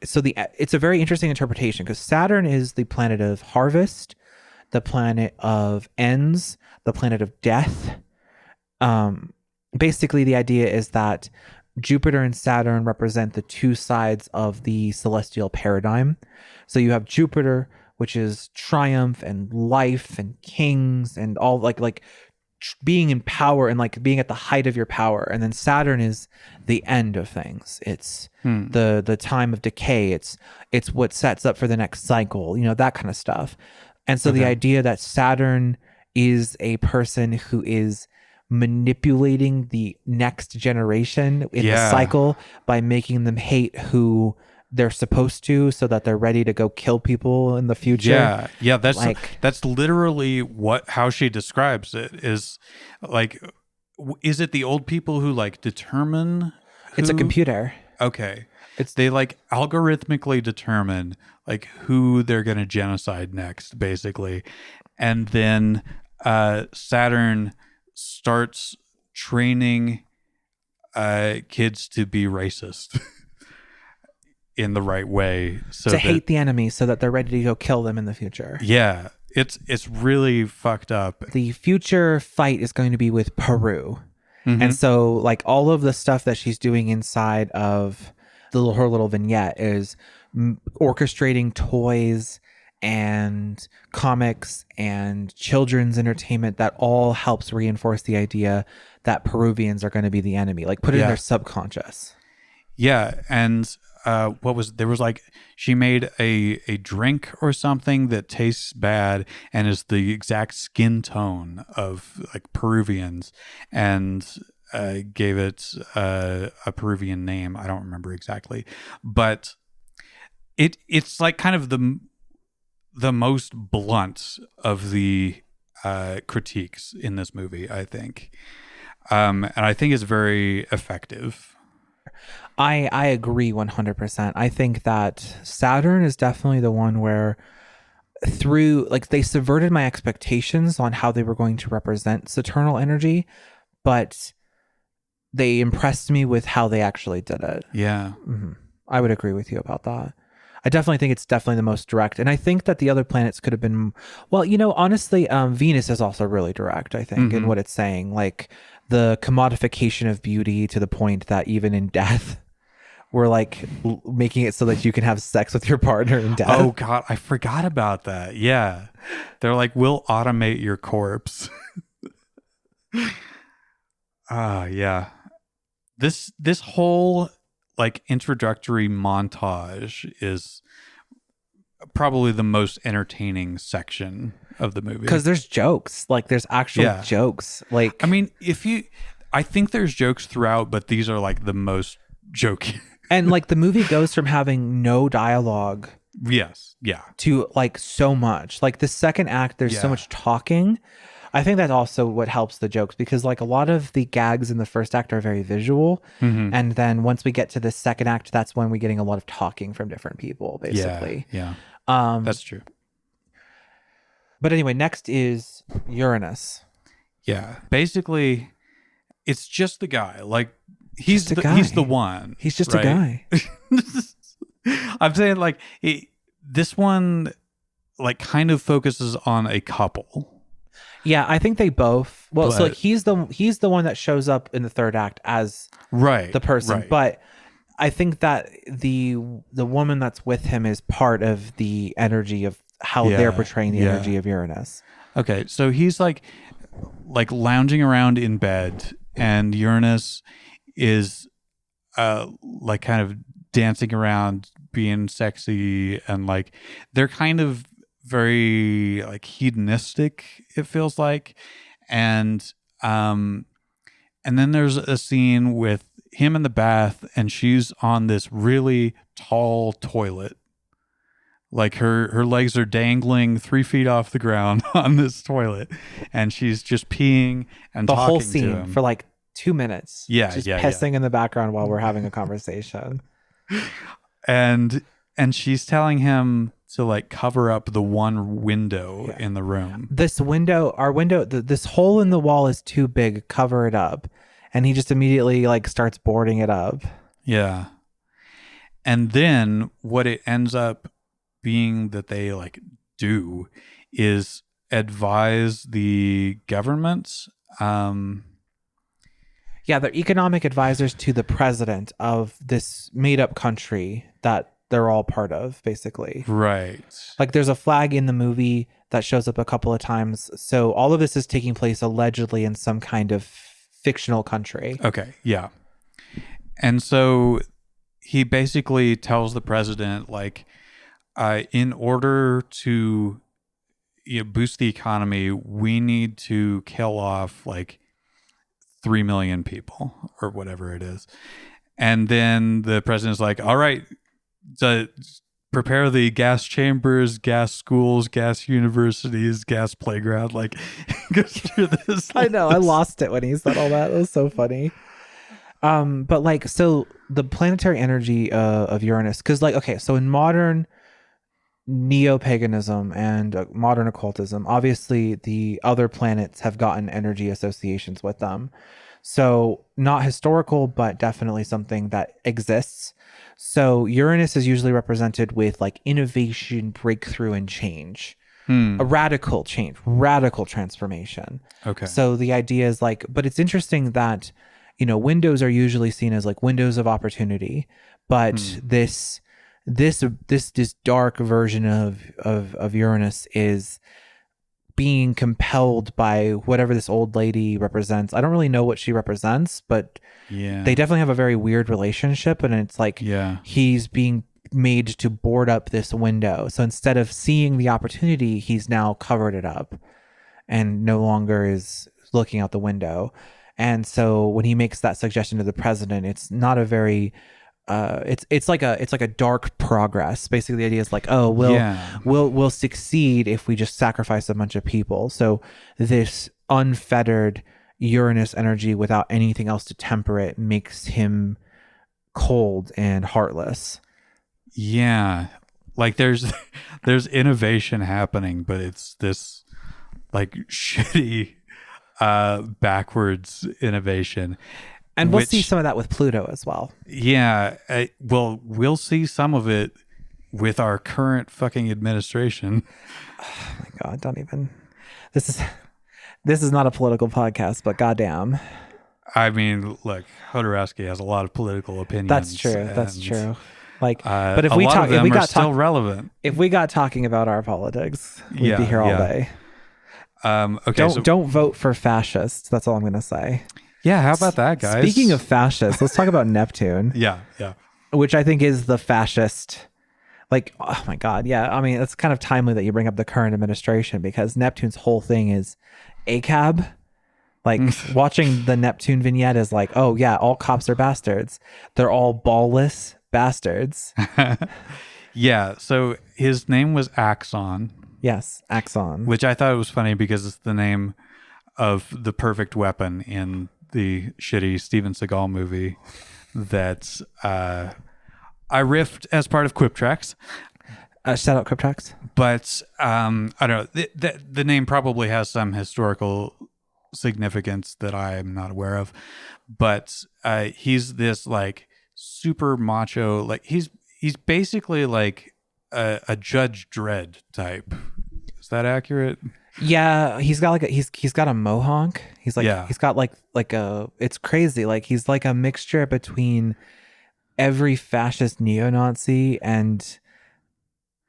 so it's a very interesting interpretation because Saturn is the planet of harvest, the planet of ends, the planet of death. Basically the idea is that Jupiter and Saturn represent the two sides of the celestial paradigm. So you have Jupiter, which is triumph and life and kings and all being in power and like being at the height of your power. And then Saturn is the end of things. It's the time of decay. It's what sets up for the next cycle, that kind of stuff. And so the idea that Saturn is a person who is manipulating the next generation in the cycle by making them hate who they're supposed to, so that they're ready to go kill people in the future. Yeah. That's literally how she describes it. Is like, is it the old people who like determine? It's a computer. Okay, they like algorithmically determine like who they're gonna genocide next, basically, and then Saturn starts training kids to be racist in the right way, to hate the enemy so that they're ready to go kill them in the future. Yeah, it's really fucked up. The future fight is going to be with Peru. And so like all of the stuff that she's doing inside of her little vignette is orchestrating toys and comics and children's entertainment that all helps reinforce the idea that Peruvians are going to be the enemy, like put it in their subconscious. Yeah. And she made a drink or something that tastes bad and is the exact skin tone of like Peruvians, and gave it a Peruvian name. I don't remember exactly, but it's like kind of the most blunt of the critiques in this movie, I think. And I think it's very effective. I agree 100%. I think that Saturn is definitely the one where through like they subverted my expectations on how they were going to represent Saturnal energy, but they impressed me with how they actually did it. Yeah. I would agree with you about that. I definitely think it's definitely the most direct. And I think that the other planets could have been, well, honestly, Venus is also really direct, I think, in what it's saying. Like the commodification of beauty to the point that even in death, we're like making it so that you can have sex with your partner in death. Oh God, I forgot about that. Yeah. They're like, we'll automate your corpse. Yeah. This whole like introductory montage is probably the most entertaining section of the movie, because there's jokes, like there's actual jokes. Like, I mean, I think there's jokes throughout, but these are like the most jokey. And like the movie goes from having no dialogue to like so much. Like the second act, there's so much talking. I think that's also what helps the jokes, because like a lot of the gags in the first act are very visual. And then once we get to the second act, that's when we're getting a lot of talking from different people, basically. Yeah. That's true. But anyway, next is Uranus. Yeah. Basically, it's just the guy. Like he's the one. He's just a guy. I'm saying like this one like kind of focuses on a couple. Yeah, I think they both. Well, so like he's the one that shows up in the third act as the person, but I think that the woman that's with him is part of the energy of how they're portraying the energy of Uranus. Okay, so he's like lounging around in bed, and Uranus is like kind of dancing around, being sexy, and like they're kind of very like hedonistic, it feels like. And then there's a scene with him in the bath, and she's on this really tall toilet. Like her legs are dangling 3 feet off the ground on this toilet, and she's just peeing and the talking whole to scene him for like 2 minutes. Just pissing in the background while we're having a conversation. And she's telling him to like cover up the one window in the room. This hole in the wall is too big. Cover it up. And he just immediately like starts boarding it up. Yeah. And then what it ends up being that they like do is advise the government. Yeah, they're economic advisors to the president of this made-up country that they're all part of, basically. Right. Like, there's a flag in the movie that shows up a couple of times. So all of this is taking place allegedly in some kind of fictional country. Okay, yeah. And so he basically tells the president, like, in order to boost the economy, we need to kill off like 3 million people or whatever it is. And then the president's like, all right, prepare the gas chambers, gas schools, gas universities, gas playground. Like, goes through this. I know, I lost it when he said all that. It was so funny. But like, so the planetary energy of Uranus, because like, okay, so in modern neo-paganism and modern occultism, obviously the other planets have gotten energy associations with them. So not historical, but definitely something that exists. So Uranus is usually represented with like innovation, breakthrough, and change. A radical change, radical transformation. Okay. So the idea is like, but it's interesting that, windows are usually seen as like windows of opportunity, but this dark version of Uranus is being compelled by whatever this old lady represents. I don't really know what she represents, but they definitely have a very weird relationship, and it's like he's being made to board up this window. So instead of seeing the opportunity, he's now covered it up and no longer is looking out the window. And so when he makes that suggestion to the president, it's not a very it's like a dark progress. Basically the idea is like, oh, we'll succeed if we just sacrifice a bunch of people. So this unfettered Uranus energy without anything else to temper it makes him cold and heartless. Yeah, like there's innovation happening, but it's this like shitty backwards innovation. And we'll see some of that with Pluto as well. Yeah, well, we'll see some of it with our current fucking administration. Oh my God, don't even. This is not a political podcast, but goddamn. I mean, look, Hodorowski has a lot of political opinions. That's true. That's true. Like, but if a we lot talk, of them if we are got still relevant. If we got talking about our politics, we'd be here all day. Okay, don't vote for fascists. That's all I'm going to say. Yeah, how about that, guys? Speaking of fascists, let's talk about Neptune. Yeah. Which I think is the fascist. Like, oh my God, yeah. I mean, it's kind of timely that you bring up the current administration because Neptune's whole thing is ACAB. Like, watching the Neptune vignette is like, oh yeah, all cops are bastards. They're all ballless bastards. Yeah, so his name was Axon. Yes, Axon. Which I thought was funny because it's the name of the perfect weapon in the shitty Steven Seagal movie that I riffed as part of Quip Tracks. Shout out Quip Tracks. But I don't know. The name probably has some historical significance that I'm not aware of. But he's this like super macho, like he's basically like a Judge Dredd type. Is that accurate? Yeah, he's got like he's got a mohawk. He's like yeah. He's got like a, it's crazy. Like he's like a mixture between every fascist neo-Nazi and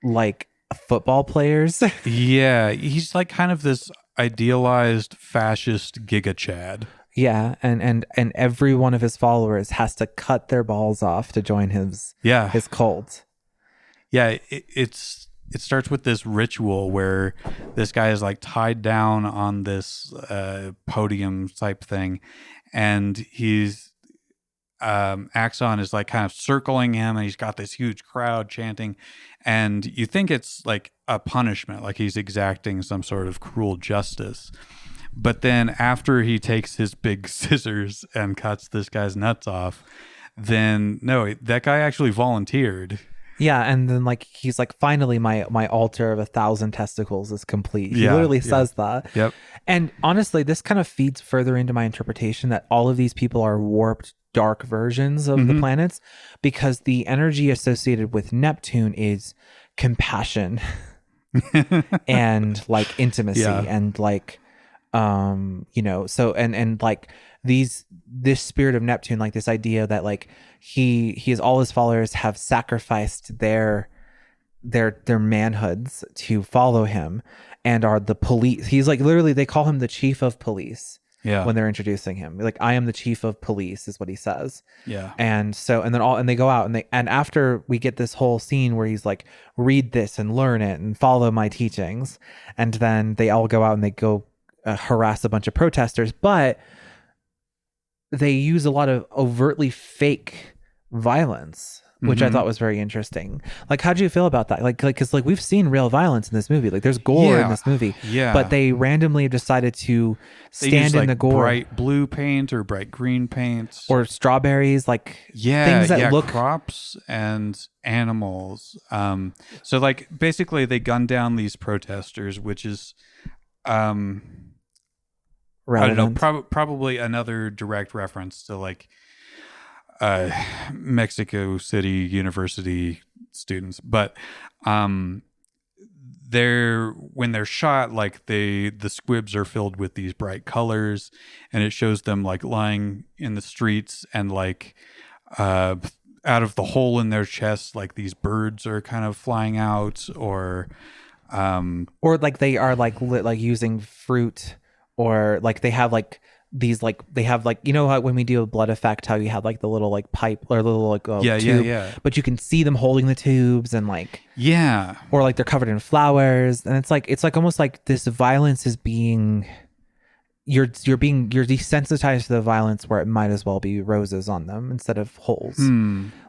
like football players. Yeah, he's like kind of this idealized fascist Giga Chad. Yeah, and every one of his followers has to cut their balls off to join his cult. Yeah, it starts with this ritual where this guy is like tied down on this podium type thing, and he's Axon is like kind of circling him, and he's got this huge crowd chanting, and you think it's like a punishment, like he's exacting some sort of cruel justice. But then after he takes his big scissors and cuts this guy's nuts off, then no, that guy actually volunteered. Yeah, and then like he's like, finally my altar of 1,000 testicles is complete. He literally says that. Yep. And honestly, this kind of feeds further into my interpretation that all of these people are warped, dark versions of the planets, because the energy associated with Neptune is compassion and like intimacy and like so and like this spirit of Neptune, like this idea that like he is all his followers have sacrificed their manhoods to follow him and are the police. He's like literally they call him the chief of police. Yeah. When they're introducing him, like, I am the chief of police is what he says. Yeah. And so, and they go out and after we get this whole scene where he's like, read this and learn it and follow my teachings. And then they all go out and they go harass a bunch of protesters, but they use a lot of overtly fake violence, which I thought was very interesting. Like, how do you feel about that? Like, cause like we've seen real violence in this movie. Like there's gore in this movie, but they randomly decided to stand in the gore. Bright blue paint or bright green paint or strawberries, like things that look crops and animals. So like basically they gunned down these protesters, which is, relevant. I don't know, probably another direct reference to like, Mexico City University students, but when they're shot, like the squibs are filled with these bright colors, and it shows them like lying in the streets, and like out of the hole in their chest, like these birds are kind of flying out, or like they are like using fruit, or like they have like these like they have like, you know how when we do a blood effect, how you have like the little like pipe or little like tube, but you can see them holding the tubes and like or like they're covered in flowers, and it's like almost like this violence is being you're desensitized to the violence where it might as well be roses on them instead of holes.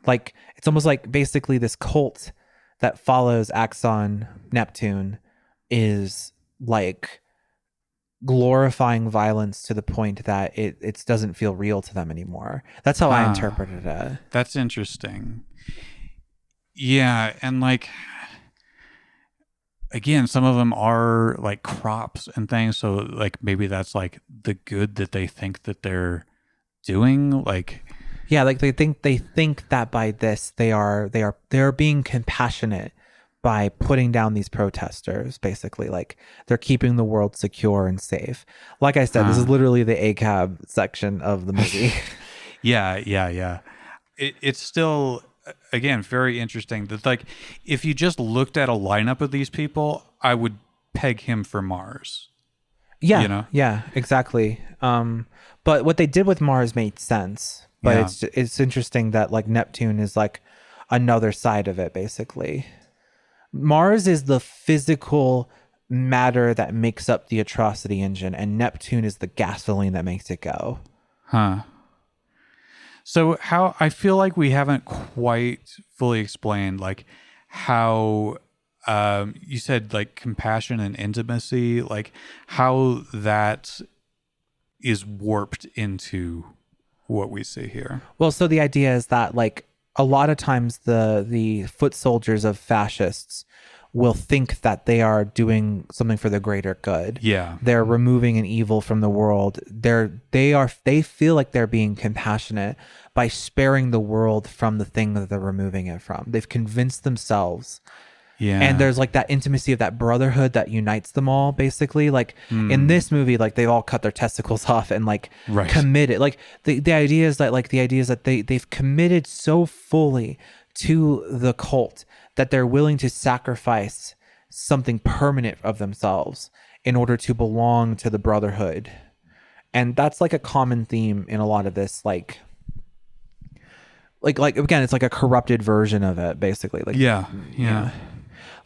Like it's almost like basically this cult that follows Axon Neptune is like glorifying violence to the point that it doesn't feel real to them anymore. That's how I interpreted it. That's interesting. Yeah, and like again, some of them are like crops and things, so like maybe that's like the good that they think that they're doing, like like they think that by this they are being compassionate by putting down these protesters. Basically, like they're keeping the world secure and safe. Like I said, this is literally the ACAB section of the movie. yeah. It's still, again, very interesting that like if you just looked at a lineup of these people, I would peg him for Mars. Yeah, you know? Yeah, exactly. But what they did with Mars made sense. But it's interesting that like Neptune is like another side of it, basically. Mars is the physical matter that makes up the atrocity engine, and Neptune is the gasoline that makes it go. So how I feel like we haven't quite fully explained like how you said like compassion and intimacy, like how that is warped into what we see here. Well, so the idea is that like a lot of times the foot soldiers of fascists will think that they are doing something for the greater good. Yeah. They're removing an evil from the world. They feel like they're being compassionate by sparing the world from the thing that they're removing it from. They've convinced themselves. Yeah. And there's like that intimacy of that brotherhood that unites them all, basically. Like in this movie, like they all cut their testicles off and like committed. Like the idea is that they've committed so fully to the cult that they're willing to sacrifice something permanent of themselves in order to belong to the brotherhood. And that's like a common theme in a lot of this, like again, it's like a corrupted version of it, basically. Like yeah.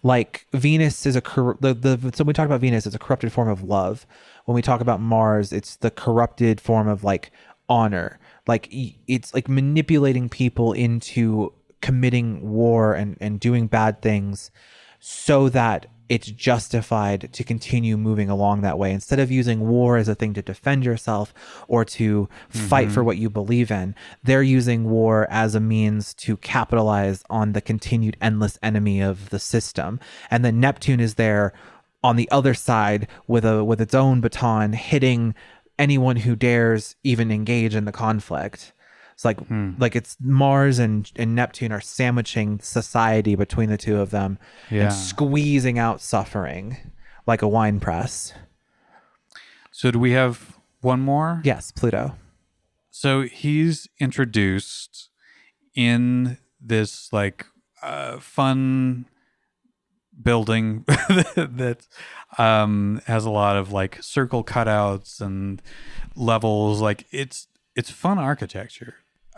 Like Venus is so when we talk about Venus, it's a corrupted form of love. When we talk about Mars, it's the corrupted form of like honor. Like it's like manipulating people into committing war and doing bad things so that it's justified to continue moving along that way. Instead of using war as a thing to defend yourself or to fight for what you believe in, they're using war as a means to capitalize on the continued endless enemy of the system. And then Neptune is there on the other side with its own baton, hitting anyone who dares even engage in the conflict. It's like it's Mars and Neptune are sandwiching society between the two of them and squeezing out suffering like a wine press. So do we have one more? Yes, Pluto. So he's introduced in this like fun building that has a lot of like circle cutouts and levels. Like it's fun architecture.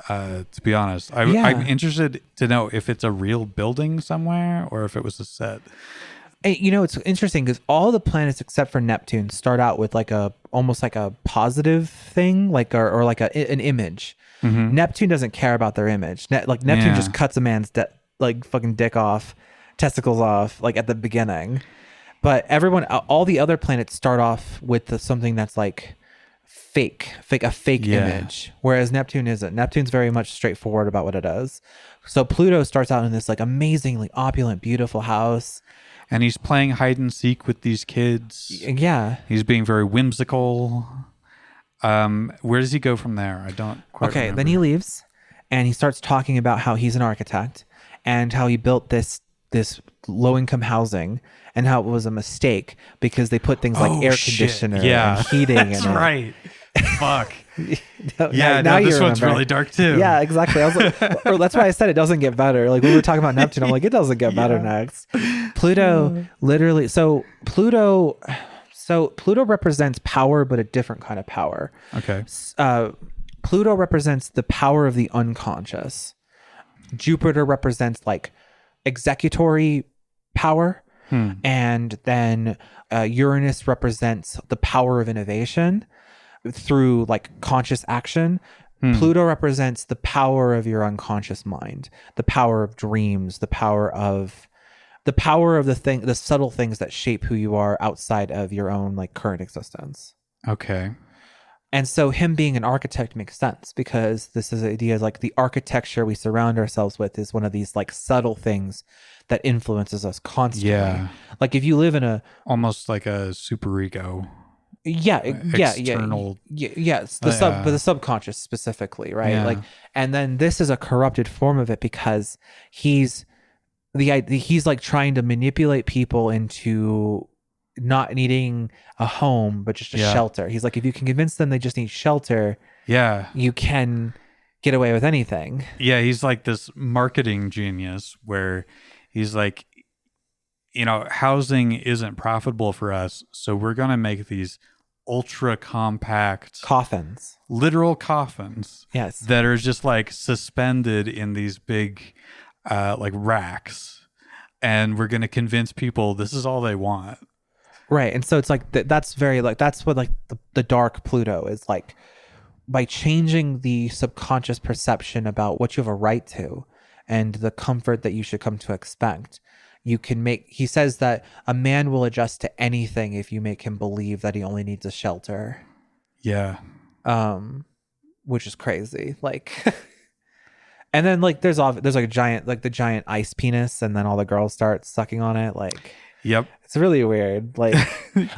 To be honest, I'm interested to know if it's a real building somewhere or if it was a set. You know, it's interesting because all the planets except for Neptune start out with like almost like a positive thing, like or like an image. Mm-hmm. Neptune doesn't care about their image. Neptune just cuts a man's like fucking dick off, testicles off, like at the beginning. But all the other planets start off with something that's like fake image, whereas Neptune isn't. Neptune's very much straightforward about what it is. So Pluto starts out in this like amazingly opulent, beautiful house. And he's playing hide and seek with these kids. Yeah. He's being very whimsical. Where does he go from there? I don't quite remember. Then he leaves and he starts talking about how he's an architect and how he built this low-income housing and how it was a mistake because they put things like air conditioner and heating in it. That's right. Fuck. Now this one's really dark too. Yeah, exactly. I was like, or that's why I said it doesn't get better. Like when we were talking about Neptune, I'm like, it doesn't get better next. Pluto literally. So Pluto represents power, but a different kind of power. Okay. Pluto represents the power of the unconscious. Jupiter represents like executory power. And then Uranus represents the power of innovation through like conscious action. Pluto represents the power of your unconscious mind, the power of dreams, the power of the subtle things that shape who you are outside of your own like current existence. Okay. And so him being an architect makes sense because this is the idea like the architecture we surround ourselves with is one of these like subtle things that influences us constantly. Yeah. Like if you live in almost like a superego. External. Yes. But the subconscious specifically, right? Yeah. Like, and then this is a corrupted form of it because he's like trying to manipulate people into not needing a home, but just a shelter. He's like, if you can convince them they just need shelter, you can get away with anything. Yeah. He's like this marketing genius where he's like, you know, housing isn't profitable for us, so we're going to make these ultra compact coffins, literal coffins. Yes. That are just like suspended in these big like racks. And we're going to convince people this is all they want. Right. And so it's like that's very like that's what like the dark Pluto is like. By changing the subconscious perception about what you have a right to and the comfort that you should come to expect, you can make, he says that a man will adjust to anything if you make him believe that he only needs a shelter. Yeah. Which is crazy. Like, and then like there's like a giant, like the giant ice penis, and then all the girls start sucking on it. Like, yep. It's really weird. Like,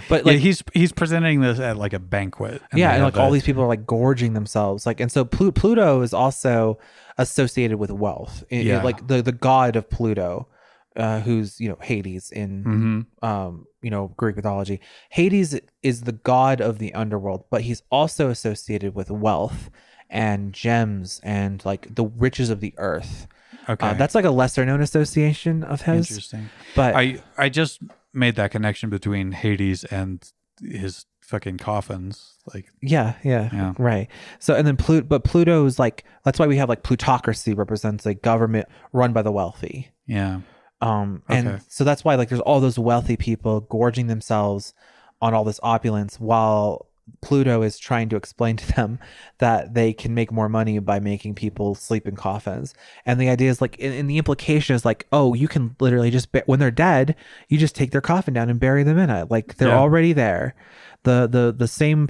but like he's presenting this at like a banquet. And like all these people are like gorging themselves. Like, and so Pluto is also associated with wealth. Like the god of Pluto, who's, you know, Hades in, you know, Greek mythology. Hades is the god of the underworld, but he's also associated with wealth and gems and like the riches of the earth. Okay. That's like a lesser known association of his. Interesting. But I just made that connection between Hades and his fucking coffins. Like, yeah. Right. So, and then Pluto's like, that's why we have like plutocracy represents a government run by the wealthy. Yeah. And so that's why like there's all those wealthy people gorging themselves on all this opulence while Pluto is trying to explain to them that they can make more money by making people sleep in coffins. And the idea is like, and the implication is like, oh, you can literally just, when they're dead, you just take their coffin down and bury them in it. Like they're already there. The same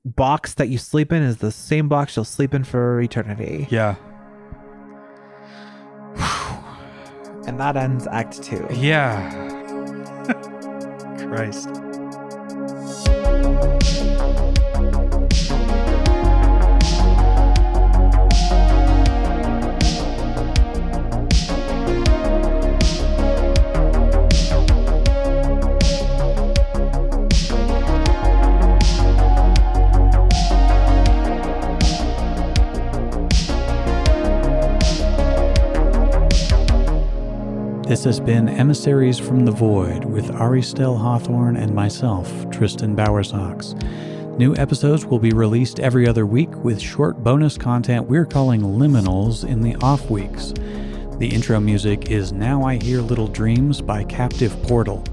box that you sleep in is the same box you'll sleep in for eternity. Yeah. And that ends Act 2. Yeah. Christ. This has been Emissaries from the Void with Ari Stell Hawthorne and myself, Tristan Bowersox. New episodes will be released every other week with short bonus content we're calling liminals in the off weeks. The intro music is Now I Hear Little Dreams by Captive Portal,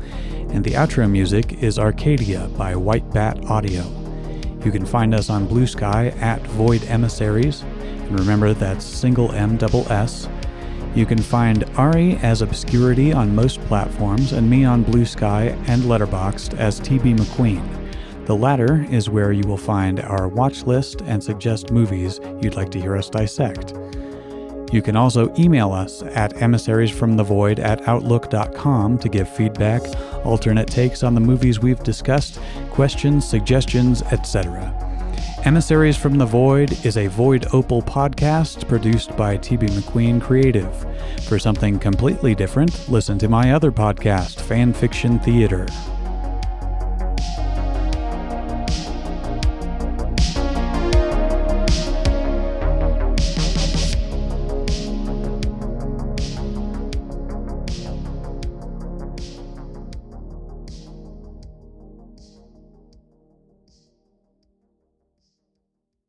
and the outro music is Arcadia by White Bat Audio. You can find us on Blue Sky at Void Emissaries, and remember that's single M double S. You can find Ari as Obscurity on most platforms and me on Blue Sky and Letterboxd as TB McQueen. The latter is where you will find our watch list and suggest movies you'd like to hear us dissect. You can also email us at emissariesfromthevoid@outlook.com to give feedback, alternate takes on the movies we've discussed, questions, suggestions, etc. Emissaries from the Void is a Void Opal podcast produced by TB McQueen Creative. For something completely different, listen to my other podcast, Fan Fiction Theater.